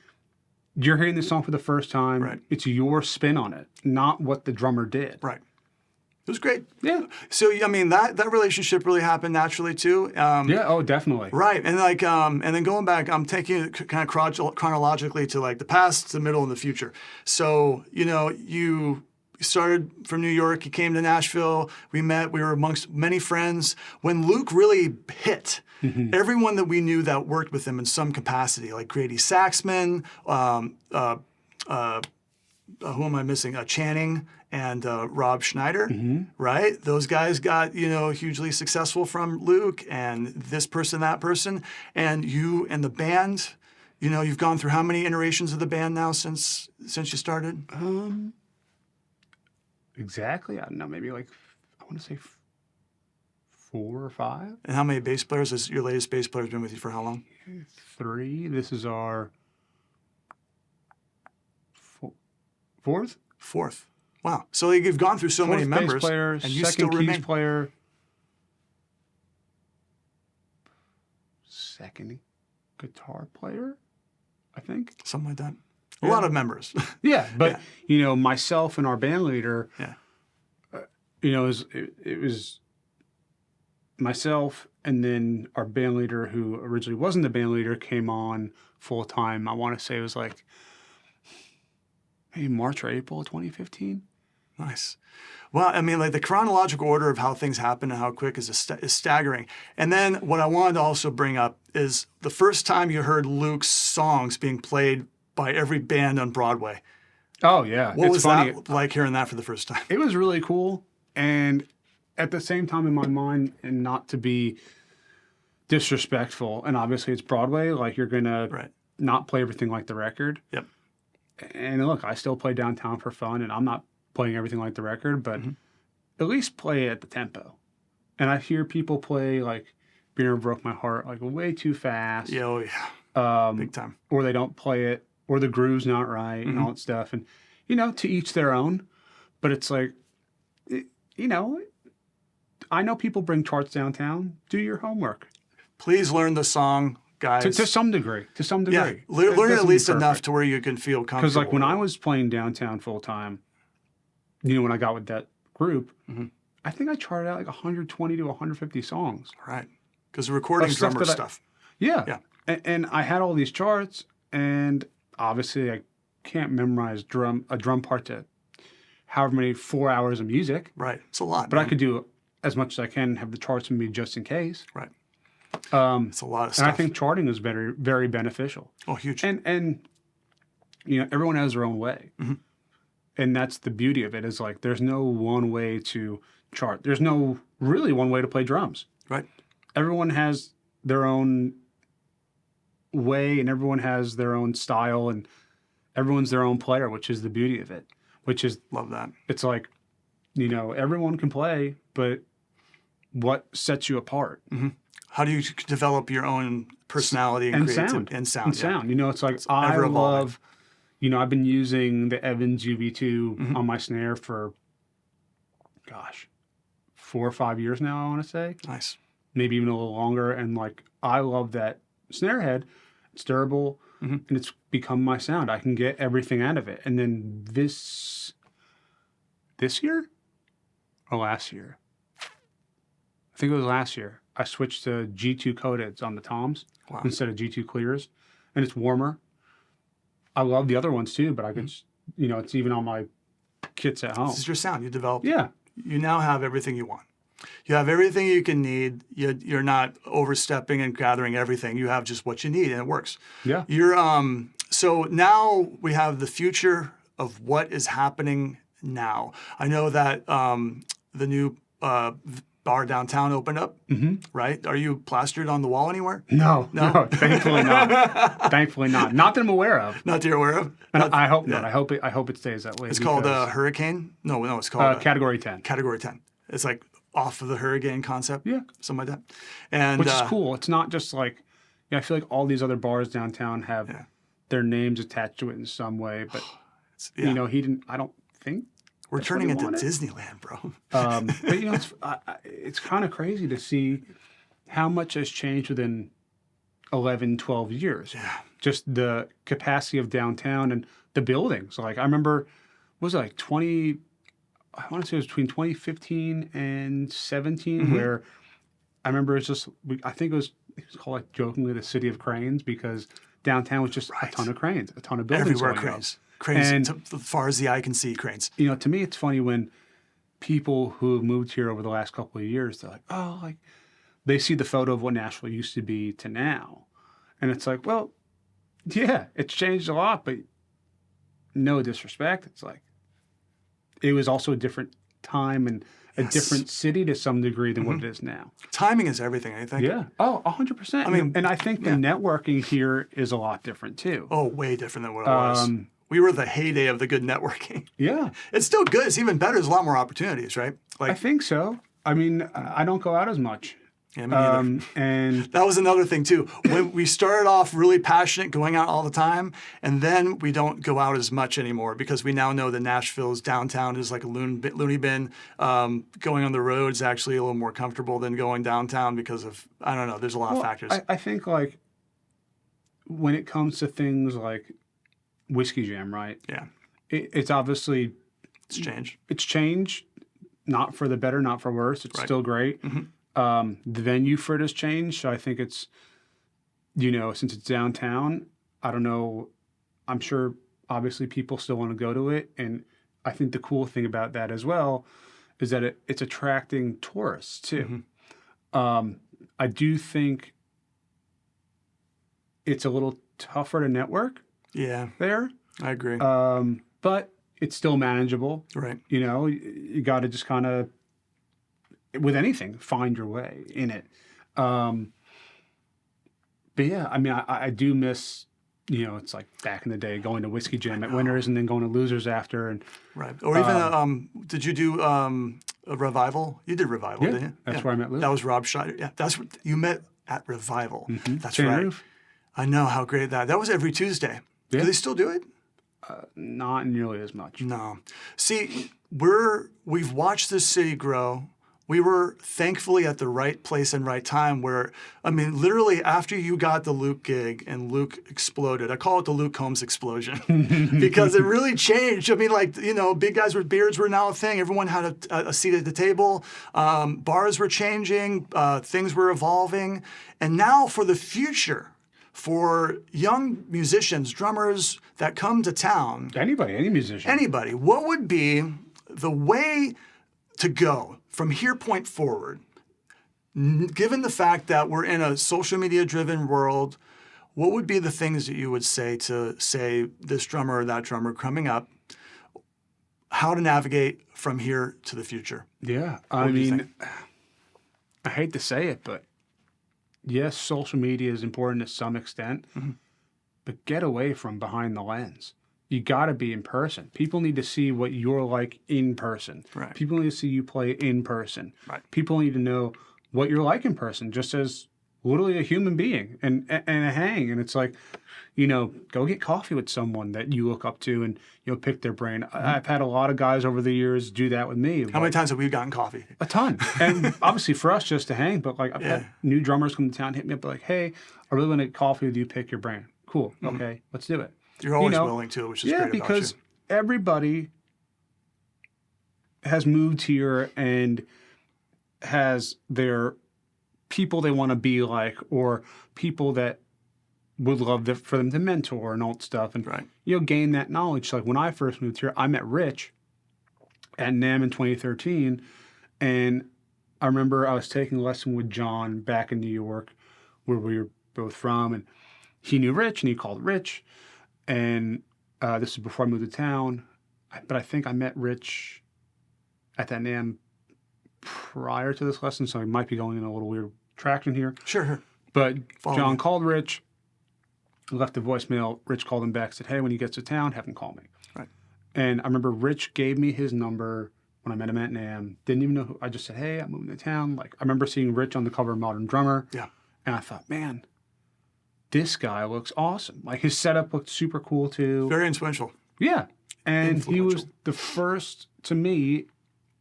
you're hearing the song for the first time. Right. It's your spin on it, not what the drummer did. Right. It was great. Yeah. So, that relationship really happened naturally too. Yeah. Oh, definitely. Right. And and then going back, I'm taking it kind of chronologically to like the past, the middle, and the future. So, you started from New York, you came to Nashville, we met, we were amongst many friends. When Luke really hit, everyone that we knew that worked with him in some capacity, like Grady Saxman, who am I missing? Channing and Rob Schneider, right? Those guys got, hugely successful from Luke and this person, that person. And you and the band, you've gone through how many iterations of the band now since you started? Exactly. I don't know, maybe like, I want to say 4 or 5. And how many bass players has your latest bass player been with you for how long? 3. This is our 4th? 4th. Wow. So you've gone through so many members, bass player, and you second still keys remain. player, second guitar player, I think. Something like that. A lot of members. Yeah, but myself and our band leader. Yeah. It was myself and then our band leader, who originally wasn't the band leader, came on full time. I want to say it was like maybe March or April of 2015. Nice. Well, the chronological order of how things happen and how quick is staggering. And then what I wanted to also bring up is the first time you heard Luke's songs being played by every band on Broadway. Oh, yeah. What was that like hearing that for the first time? It was really cool. And at the same time in my mind, and not to be disrespectful, and obviously it's Broadway, like you're going to not play everything like the record. Yep. And look, I still play downtown for fun, and I'm not playing everything like the record, but at least play it at the tempo. And I hear people play like Beer Broke My Heart like way too fast. Yeah, oh yeah. Big time. Or they don't play it, or the groove's not right and all that stuff. And, to each their own. But it's like, I know people bring charts downtown. Do your homework. Please learn the song, guys. To some degree. Yeah, learn it at least enough to where you can feel comfortable. Because like when I was playing downtown full time, when I got with that group, I think I charted out like 120 to 150 songs. Right. Because recording drummer stuff. Yeah. And I had all these charts, and obviously I can't memorize a drum part to however many 4 hours of music. Right. It's a lot. But I could do as much as I can, have the charts with me just in case. Right. It's a lot of stuff. And I think charting is very, very beneficial. Oh, huge. And everyone has their own way. And that's the beauty of it, is like there's no one way to chart. There's no really one way to play drums. Right. Everyone has their own way, and everyone has their own style, and everyone's their own player, which is the beauty of it. Love that. It's like, everyone can play, but what sets you apart? How do you develop your own personality and creativity and sound? It's like I love, I've been using the Evans UV2 on my snare for, 4 or 5 years now, I want to say. Nice. Maybe even a little longer. And like, I love that snare head. It's durable. and it's become my sound. I can get everything out of it. And then this year or last year, I think it was last year, I switched to G2 coateds on the toms instead of G2 clears, and it's warmer. I love the other ones too, but I could, it's even on my kits at home. This is your sound. You developed. Yeah. You now have everything you want. You have everything you can need. You're not overstepping and gathering everything. You have just what you need, and it works. Yeah. So now we have the future of what is happening now. I know that the new bar downtown opened up, right? Are you plastered on the wall anywhere? No, thankfully not. Thankfully not. Not that I'm aware of. Not that you're aware of? I hope not. I hope it stays that way. It's called Hurricane? No, it's called Category 10. Category 10. It's like off of the hurricane concept. Yeah. Something like that. And which is cool. It's not just like, I feel like all these other bars downtown have their names attached to it in some way, but he didn't, I don't think. We're turning into Disneyland, bro. But it's kind of crazy to see how much has changed within 11, 12 years. Yeah. Just the capacity of downtown and the buildings. Like I remember, what was it, like I want to say it was between 2015 and 17, where I remember it's just, I think it was called like jokingly the city of cranes, because downtown was just a ton of cranes, a ton of buildings. Everywhere cranes. Cranes, and, as far as the eye can see, cranes. To me, it's funny when people who have moved here over the last couple of years, they're like, they see the photo of what Nashville used to be to now. And it's like, well, yeah, it's changed a lot, but no disrespect. It's like, it was also a different time and a different city to some degree than what it is now. Timing is everything, I think. Yeah. Oh, 100%. I mean, and I think the networking here is a lot different too. Oh, way different than what it was. We were the heyday of the good networking. Yeah. It's still good. It's even better. There's a lot more opportunities, right? Like, I think so. I mean, I don't go out as much. Yeah, me neither. And that was another thing too. When we started off really passionate, going out all the time, and then we don't go out as much anymore because we now know that Nashville's downtown is like a loony bin. Going on the road is actually a little more comfortable than going downtown because of, I don't know, there's a lot of factors. I think like when it comes to things like Whiskey Jam, right? Yeah. It's obviously... It's changed. It's changed, not for the better, not for worse. It's still great. The venue for it has changed. So I think it's, since it's downtown, I don't know. I'm sure obviously people still want to go to it. And I think the cool thing about that as well is that it's attracting tourists too. I do think it's a little tougher to network. Yeah. There. I agree. But it's still manageable. Right. You got to just kind of, with anything, find your way in it. But yeah, I mean, I do miss, it's like back in the day going to Whiskey Jam at Winners and then going to Losers after. And right. Or even, did you do a Revival? You did Revival, didn't you? That's where I met Lou. That was Rob Schneider. Yeah, that's what you met at Revival. That's Chain right. Roof. I know how great that was every Tuesday. Yeah. Do they still do it? Not nearly as much. No. See, we've watched this city grow. We were thankfully at the right place and right time where, I mean, literally after you got the Luke gig and Luke exploded, I call it the Luke Combs explosion because it really changed. I mean, like, big guys with beards were now a thing. Everyone had a seat at the table. Bars were changing. Things were evolving. And now for the future, for young musicians, drummers that come to town. Anybody, any musician. Anybody. What would be the way to go from here point forward, given the fact that we're in a social media driven world? What would be the things that you would say to, say, this drummer or that drummer coming up, how to navigate from here to the future? Yeah, I mean, I hate to say it, but yes, social media is important to some extent, but get away from behind the lens. You got to be in person. People need to see what you're like in person. Right. People need to see you play in person. Right. People need to know what you're like in person, just as literally a human being and a hang. And it's like, go get coffee with someone that you look up to and, pick their brain. I've had a lot of guys over the years do that with me. How many times have we gotten coffee? A ton. And obviously for us just to hang, but like I've had new drummers come to town, hit me up like, hey, I really want to get coffee with you, pick your brain. cool. Okay, let's do it. You're always willing to, which is great about you. Because everybody has moved here and has their people they want to be like, or people that would love for them to mentor and all that stuff, and gain that knowledge. So like when I first moved here, I met Rich at NAMM in 2013, and I remember I was taking a lesson with John back in New York, where we were both from, and he knew Rich, and he called Rich, and this was before I moved to town, but I think I met Rich at that NAMM prior to this lesson, so I might be going in a little weird traction here. Sure. But John called Rich, left a voicemail. Rich called him back, said, hey, when he gets to town, have him call me. Right. And I remember Rich gave me his number when I met him at NAMM. Didn't even know who. I just said, hey, I'm moving to town. Like, I remember seeing Rich on the cover of Modern Drummer. Yeah. And I thought, man, this guy looks awesome. Like, his setup looked super cool, too. Very influential. Yeah. And he was the first, to me,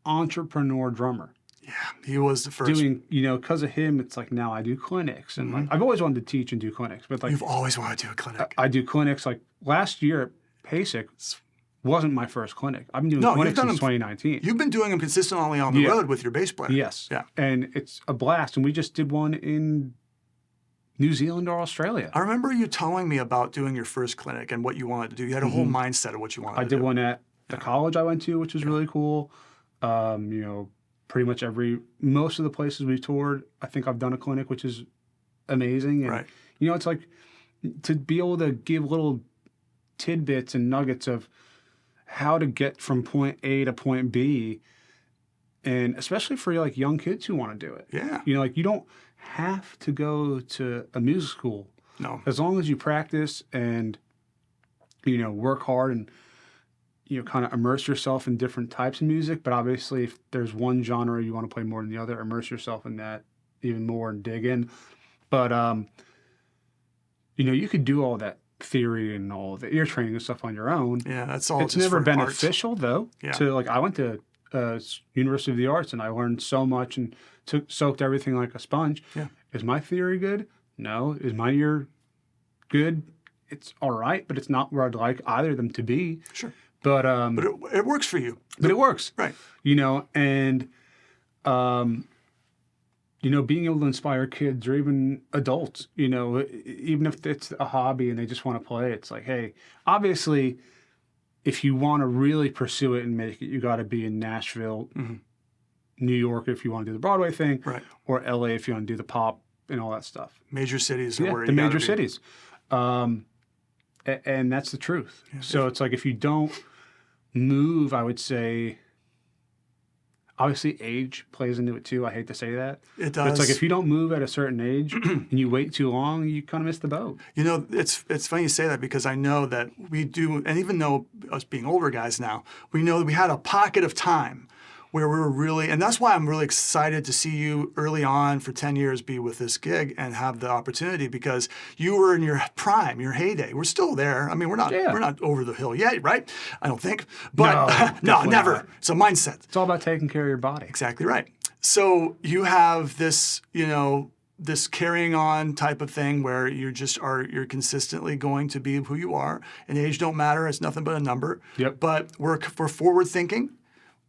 entrepreneur drummer. Yeah, he was the first. Doing, because of him, it's like now I do clinics. And like, I've always wanted to teach and do clinics. But like, you've always wanted to do a clinic. I do clinics. Like last year at PASIC wasn't my first clinic. I've been doing clinics since 2019. You've been doing them consistently on the road with your bass player. Yes. Yeah. And it's a blast. And we just did one in New Zealand or Australia. I remember you telling me about doing your first clinic and what you wanted to do. You had a whole mindset of what you wanted to do. I did one at the college I went to, which was really cool. Pretty much most of the places we've toured, I think I've done a clinic, which is amazing. And, it's like to be able to give little tidbits and nuggets of how to get from point A to point B, and especially for like young kids who want to do it. Yeah. You don't have to go to a music school. No. As long as you practice and, work hard and, kind of immerse yourself in different types of music. But obviously, if there's one genre you want to play more than the other, immerse yourself in that even more and dig in. But, you could do all that theory and all the ear training and stuff on your own. Yeah, that's all. It's never beneficial, though. Yeah. I went to University of the Arts, and I learned so much and soaked everything like a sponge. Yeah. Is my theory good? No. Is my ear good? It's all right, but it's not where I'd like either of them to be. Sure. But it works for you. But it works. Right. And being able to inspire kids or even adults, even if it's a hobby and they just want to play, it's like, hey, obviously, if you want to really pursue it and make it, you got to be in Nashville, New York if you want to do the Broadway thing, right, or LA if you want to do the pop and all that stuff. Major cities are where you the major cities. And that's the truth. Yeah. So it's like if you don't move, I would say, obviously age plays into it too. I hate to say that. It does. But it's like if you don't move at a certain age and you wait too long, you kind of miss the boat. It's funny you say that because I know that we do, and even though us being older guys now, we know that we had a pocket of time where we were really, and that's why I'm really excited to see you early on for 10 years be with this gig and have the opportunity, because you were in your prime, your heyday. We're still there. I mean, we're not over the hill yet, right? I don't think. But no, never. Not. It's a mindset. It's all about taking care of your body. Exactly right. So you have this, this carrying on type of thing where you're consistently going to be who you are, and age don't matter. It's nothing but a number. Yep. But we're forward thinking.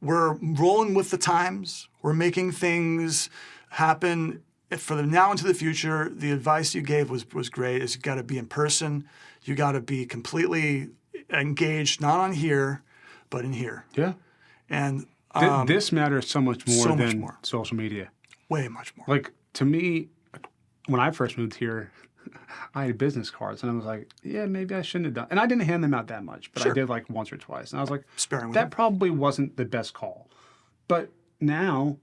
We're rolling with the times. We're making things happen for the now into the future. The advice you gave was great. Is you got to be in person. You got to be completely engaged, not on here, but in here. Yeah. And this matters so much more than social media. Way much more. Like, to me, when I first moved here, I had business cards, and I was like, yeah, maybe I shouldn't have done. And I didn't hand them out that much, but I did like once or twice. And I was like, that probably wasn't the best call. But now,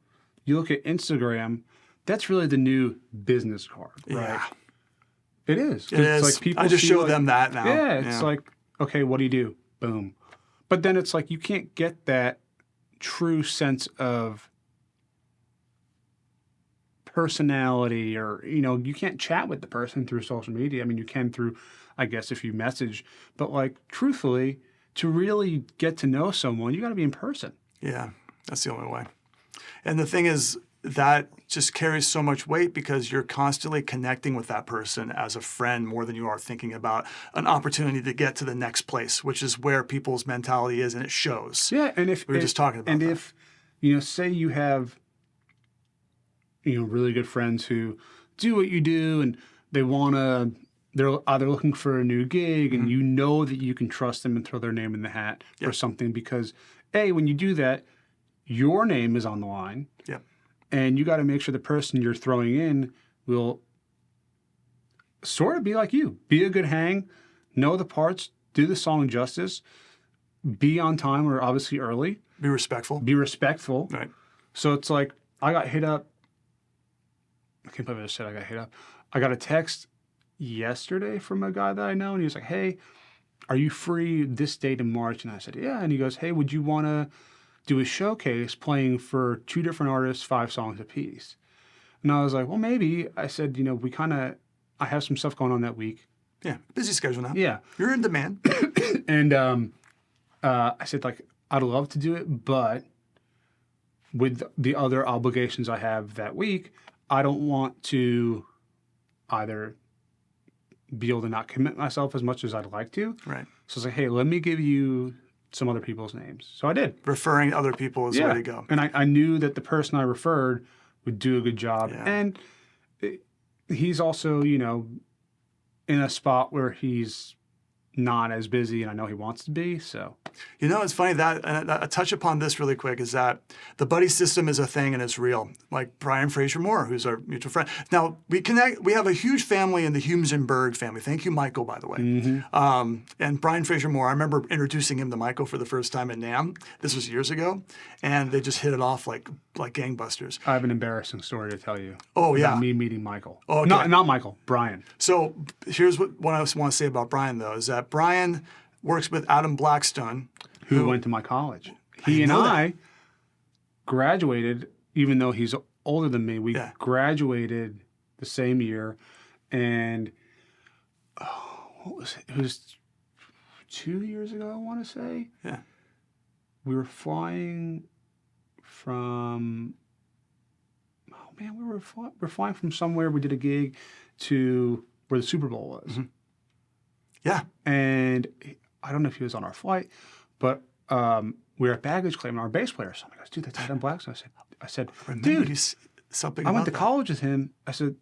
you look at Instagram, that's really the new business card, right? Yeah. It is. It is. Like people I just show them that now. Yeah, it's like, okay, what do you do? Boom. But then it's like you can't get that true sense of personality, or you can't chat with the person through social media. I mean, you can through, I guess, if you message, but like truthfully, to really get to know someone, you got to be in person. Yeah, that's the only way. And the thing is, that just carries so much weight because you're constantly connecting with that person as a friend more than you are thinking about an opportunity to get to the next place, which is where people's mentality is, and it shows. Yeah, and if we were just talking about and that. if say you have really good friends who do what you do, and they're either looking for a new gig, and you know that you can trust them and throw their name in the hat for something because when you do that, your name is on the line. Yep. And you got to make sure the person you're throwing in will sort of be like you. Be a good hang, know the parts, do the song justice, be on time or obviously early. Be respectful. Be respectful. Right. So it's like I got hit up. I can't believe I just said I got hit up. I got a text yesterday from a guy that I know, and he was like, "Hey, are you free this date in March?" And I said, "Yeah." And he goes, "Hey, would you want to do a showcase playing for 2 different artists, 5 songs apiece?" And I was like, "Well, maybe." I said, I have some stuff going on that week. Yeah, busy schedule now. Yeah. You're in demand. And I said, I'd love to do it, but with the other obligations I have that week, I don't want to either be able to not commit myself as much as I'd like to. Right. So I was like, hey, let me give you some other people's names. So I did. Referring other people is the way to go. And I knew that the person I referred would do a good job. Yeah. And he's also, in a spot where he's not as busy, and I know he wants to be, so. It's funny that, and I touch upon this really quick, is that the buddy system is a thing and it's real. Like Brian Fraser Moore, who's our mutual friend. Now, we have a huge family in the Humensenberg family. Thank you, Michael, by the way. Mm-hmm. And Brian Fraser Moore, I remember introducing him to Michael for the first time at NAMM. This was years ago, and they just hit it off like gangbusters. I have an embarrassing story to tell you. Oh, yeah. About me meeting Michael. Oh, okay. Not Michael, Brian. So here's what I want to say about Brian, though, is that Brian works with Adam Blackstone, who went to my college. He and I graduated, even though he's older than me. We graduated the same year, and what was it? It was 2 years ago, I want to say. Yeah. We were flying from. Oh man, we're flying from somewhere. We did a gig to where the Super Bowl was. Mm-hmm. Yeah. And I don't know if he was on our flight, but we were at baggage claim, and our bass player saw me. He goes, dude, that's Adam Blackstone. I said, dude, something. I went to college with him. I said,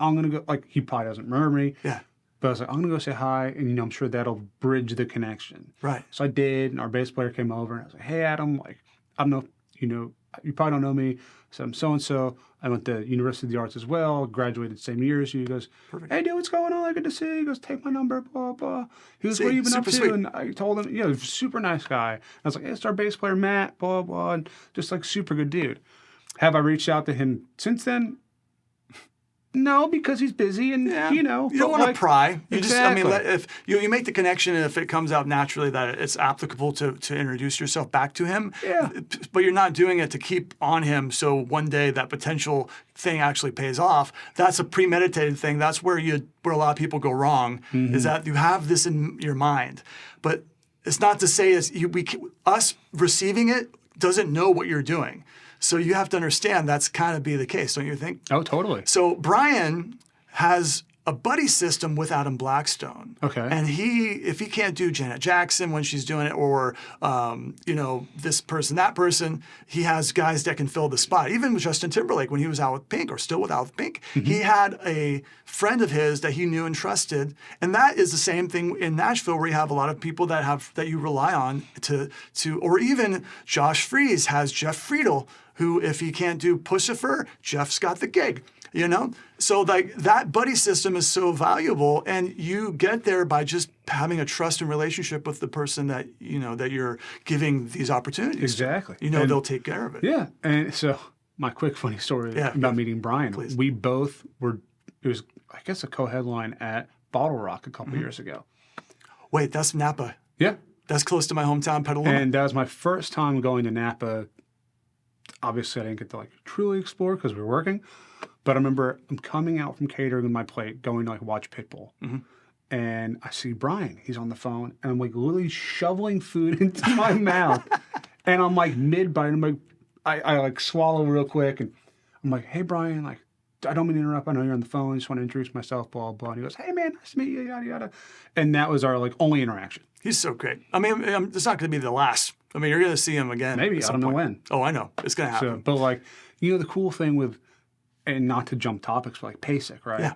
I'm gonna go. Like, he probably doesn't remember me. Yeah. But I was like, I'm gonna go say hi, and I'm sure that'll bridge the connection. Right. So I did, and our bass player came over, and I was like, hey, Adam, I don't know, you probably don't know me. I said, I'm so and so. I went to University of the Arts as well, graduated the same year as you. He goes, perfect. Hey, dude, what's going on? Good to see you. He goes, take my number, blah, blah. He goes, what have you been up to? Sweet. And I told him, super nice guy. I was like, hey, it's our bass player, Matt, blah, blah, and just super good dude. Have I reached out to him since then? No, because he's busy, and you don't want to pry. You exactly. If you make the connection, and if it comes out naturally that it's applicable to introduce yourself back to him, but you're not doing it to keep on him. So one day that potential thing actually pays off. That's a premeditated thing. That's where a lot of people go wrong. Mm-hmm. Is that you have this in your mind, but it's not to say us receiving it doesn't know what you're doing. So you have to understand that's kind of be the case, don't you think? Oh, totally. So Brian has a buddy system with Adam Blackstone. Okay. And if he can't do Janet Jackson when she's doing it, or this person, that person, he has guys that can fill the spot. Even with Justin Timberlake, when he was out with Pink, or still with Pink, he had a friend of his that he knew and trusted. And that is the same thing in Nashville, where you have a lot of people that you rely on to or even Josh Freese has Jeff Friedel, who, if he can't do Pussifer, Jeff's got the gig, So that buddy system is so valuable, and you get there by just having a trust and relationship with the person that, that you're giving these opportunities. Exactly. They'll take care of it. Yeah. And so my quick funny story about meeting Brian. Please. We both it was, I guess, a co-headline at Bottle Rock a couple years ago. Wait, that's Napa. Yeah. That's close to my hometown, Petaluma. And that was my first time going to Napa. Obviously, I didn't get to truly explore because we were working. But I remember I'm coming out from catering on my plate, going to watch Pitbull. Mm-hmm. And I see Brian. He's on the phone. And I'm literally shoveling food into my mouth. And I'm mid-bite. I'm I swallow real quick. And I'm I'm like, hey, Brian, like, I don't mean to interrupt. I know you're on the phone. I just want to introduce myself, blah, blah. And he goes, hey, man, nice to meet you, yada, yada. And that was our, like, only interaction. He's so great. I mean, it's not going to be the last. I mean, you're going to see him again. Maybe. I don't know when. Oh, I know. It's going to happen. So, but, like, you know, the cool thing with, and not to jump topics, but like PASIC, right? Yeah.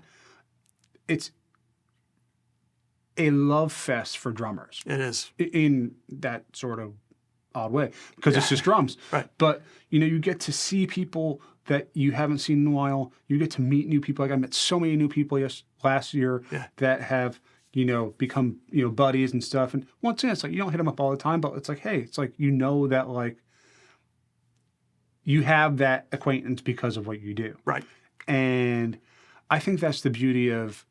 It's a love fest for drummers. It is. In that sort of odd way, because it's just drums. Right. But, you know, you get to see people that you haven't seen in a while. You get to meet new people. Like I met so many new people last year that have, you know, become, you know, buddies and stuff. And once again, it's like you don't hit them up all the time, but it's like, hey, it's like, you know, that like you have that acquaintance because of what you do. Right. And I think that's the beauty of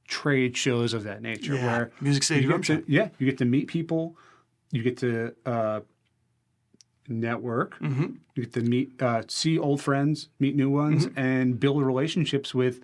trade shows of that nature. Yeah. Where Music City Drum Show. you get to meet people. You get to network. Mm-hmm. You get to meet, see old friends, meet new ones, and build relationships with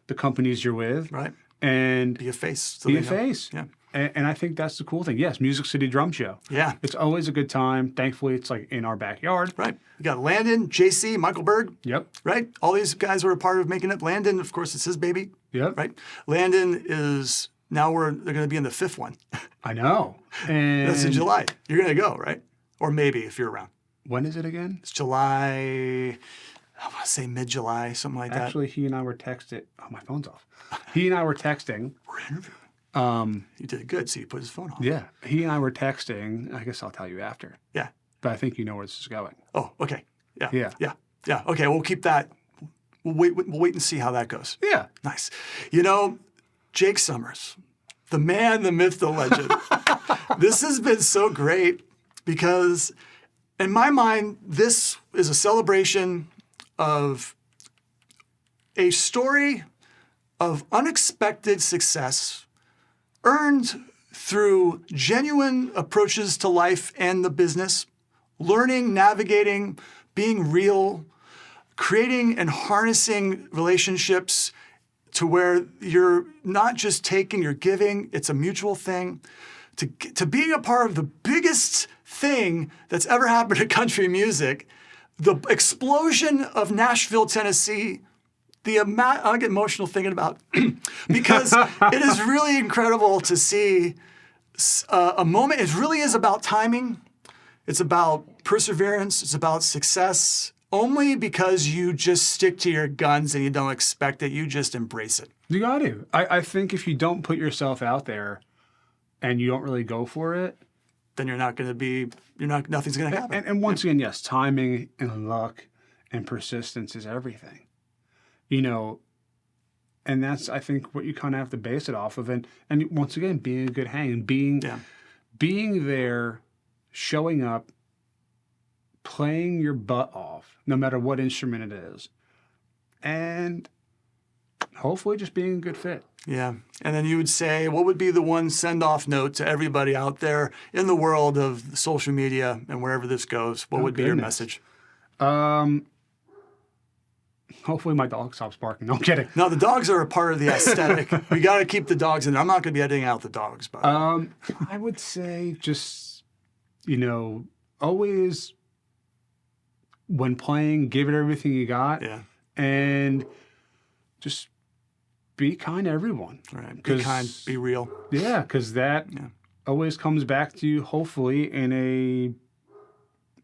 the companies you're with. Right. And Be a face. be a face. Yeah. And I think that's the cool thing. Yes, Music City Drum Show. Yeah. It's always a good time. Thankfully, it's like in our backyard. Right. You got Landon, JC, Michael Berg. Yep. Right. All these guys were a part of making it. Landon, of course, it's his baby. Yep. Right. Landon is now they're going to be in the 5th one. I know. And That's in July. You're going to go, right? Or maybe if you're around. when is it again? It's July, I want to say mid-July, something like that. Actually, he and I were texting. Oh, my phone's off. He and I were texting. We're interviewing. You did good. So you put his phone off. Yeah. He and I were texting. I guess I'll tell you after. Yeah. But I think you know where this is going. Oh, okay. Yeah. Yeah. Yeah. Yeah. Okay. We'll keep that. We'll wait and see how that goes. Yeah. Nice. You know, Jake Sommers, the man, the myth, the legend. This has been so great because, in my mind, this is a celebration of a story of unexpected success earned through genuine approaches to life and the business, learning, navigating, being real, creating and harnessing relationships to where you're not just taking, you're giving, it's a mutual thing, to being a part of the biggest thing that's ever happened to country music, the explosion of Nashville, Tennessee, the amount, I get emotional thinking about because it is really incredible to see a moment. It really is about timing. It's about perseverance. It's about success. Only because you just stick to your guns and you don't expect it. You just embrace it. You got to. I think if you don't put yourself out there and you don't really go for it, then you're not going to be, nothing's going to happen. And once again, yes, timing and luck and persistence is everything. You know, and that's, I think, what you kind of have to base it off of. And once again, being a good hang, being there, showing up, playing your butt off, no matter what instrument it is, and hopefully just being a good fit. Yeah. And then you would say, what would be the one send-off note to everybody out there in the world of social media and wherever this goes? What would be your message? Hopefully my dog stops barking. No, I'm kidding. No, the dogs are a part of the aesthetic. We got to keep the dogs in there. I'm not going to be editing out the dogs. But I would say just, you know, always when playing, give it everything you got. Yeah. And just be kind to everyone. Right. Be kind. Be real. Yeah, because that always comes back to you, hopefully, in a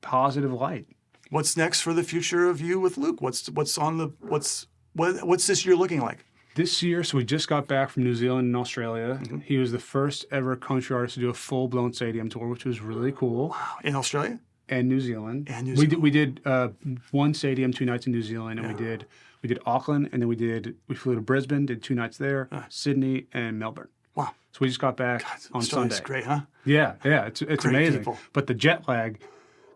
positive light. What's next for the future of you with Luke? What's this year looking like? This year, so we just got back from New Zealand and Australia. Mm-hmm. He was the first ever country artist to do a full-blown stadium tour, which was really cool. Wow. In Australia? And New Zealand. We did one stadium, 2 nights in New Zealand, and we did Auckland, and then we flew to Brisbane, did 2 nights there, Sydney, and Melbourne. Wow. So we just got back on Sunday. It's great, huh? Yeah, it's amazing. People. But the jet lag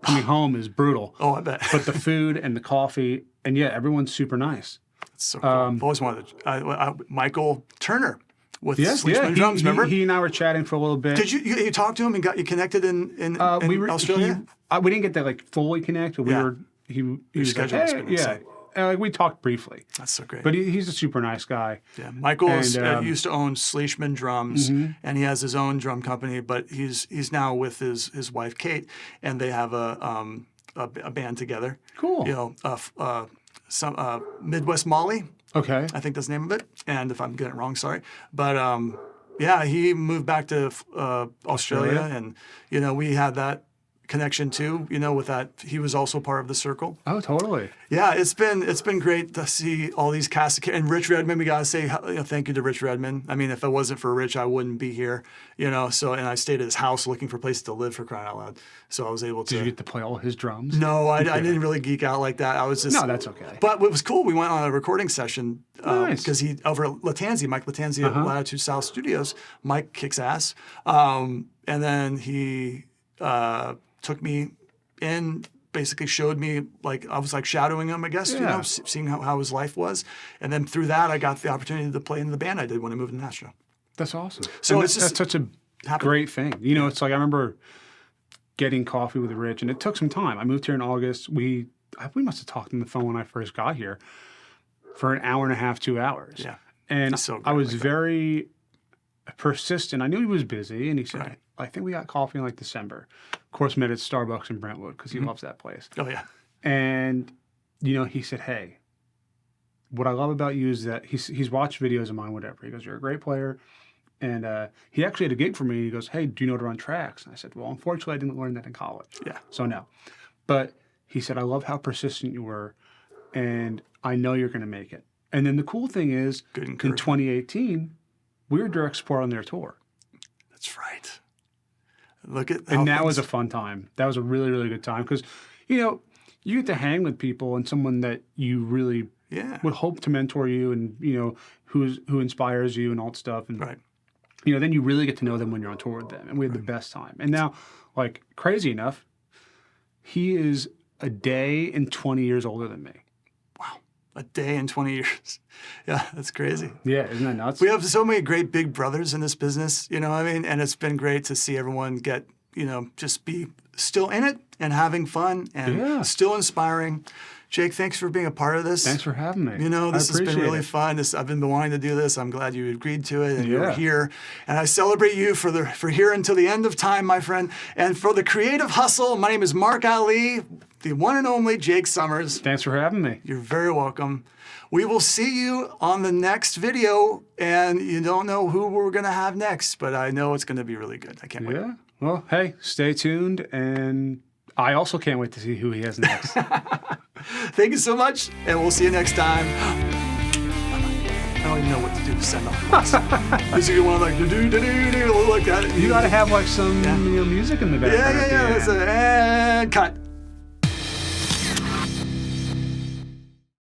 coming home is brutal. Oh, I bet. But the food and the coffee, and everyone's super nice. That's so cool. I've always wanted Michael Turner with Sleachman Drums, remember? He and I were chatting for a little bit. Did you talk to him and got you connected in Australia? We didn't get to like fully connect, but he was like, hey, we talked briefly. That's so great. But he's a super nice guy. Yeah, Michael used to own Sleachman Drums, and he has his own drum company. But he's now with his wife Kate, and they have a band together. Cool. You know, some Midwest Molly. Okay. I think that's the name of it. And if I'm getting it wrong, sorry. But yeah, he moved back to Australia, and we had that connection too. With that, he was also part of the circle. Oh, totally. Yeah, it's been great to see all these casts. And Rich Redmond, we gotta say thank you to Rich Redmond. I mean, if it wasn't for Rich, I wouldn't be here. So, and I stayed at his house looking for a place to live, for crying out loud. So I was able to. Did you get to play all his drums? No, I didn't really geek out like that. I was just. No, that's okay. But what was cool, we went on a recording session Nice. because he over at Latanzi, Mike Latanzi at Latitude South Studios. Mike kicks ass, and then he took me in, basically showed me, like, I was like shadowing him, I guess, Yeah. seeing how his life was. And then through that, I got the opportunity to play in the band I did when I moved to Nashville. That's awesome. So And it's that's just such a happened. great thing. It's like I remember getting coffee with Rich, and it took some time. I moved here in August. We must have talked on the phone when I first got here for an hour and a half, 2 hours. Yeah. And He's so great I was like that. very persistent. I knew he was busy, and he said, Right. I think we got coffee in like December. Of course, met at Starbucks in Brentwood because he loves that place. Oh, yeah. And, he said, hey, what I love about you is that he's watched videos of mine, whatever. He goes, you're a great player. And he actually had a gig for me. He goes, hey, do you know how to run tracks? And I said, well, unfortunately, I didn't learn that in college. Yeah. So no. But he said, I love how persistent you were, and I know you're going to make it. And then the cool thing is, Good in encouragement. 2018, we were direct support on their tour. That's right. Look at And that was a fun time. That was a really, really good time because, you get to hang with people and someone that you really would hope to mentor you and, who inspires you and all that stuff. And, right. Then you really get to know them when you're on tour with them. And we had the best time. And now, like, crazy enough, he is a day and 20 years older than me. Wow. A day and 20 years. Yeah, that's crazy. Yeah, isn't that nuts? We have so many great big brothers in this business, what I mean? And it's been great to see everyone get, just be still in it and having fun and still inspiring. Jake, thanks for being a part of this. Thanks for having me. This has been appreciate really it. fun. I've been wanting to do this. I'm glad you agreed to it and you're Yeah. here. And I celebrate you for here until the end of time, my friend. And for the creative hustle, my name is Mark Allee, the one and only Jake Sommers. Thanks for having me. You're very welcome. We will see you on the next video, and you don't know who we're going to have next, but I know it's going to be really good. I can't wait. Yeah. Well, hey, stay tuned, and I also can't wait to see who he has next. Thank you so much, and we'll see you next time. I don't even know what to do to send off. This is one like do like that. You got to have like some music in the background. Yeah. at the end. And cut.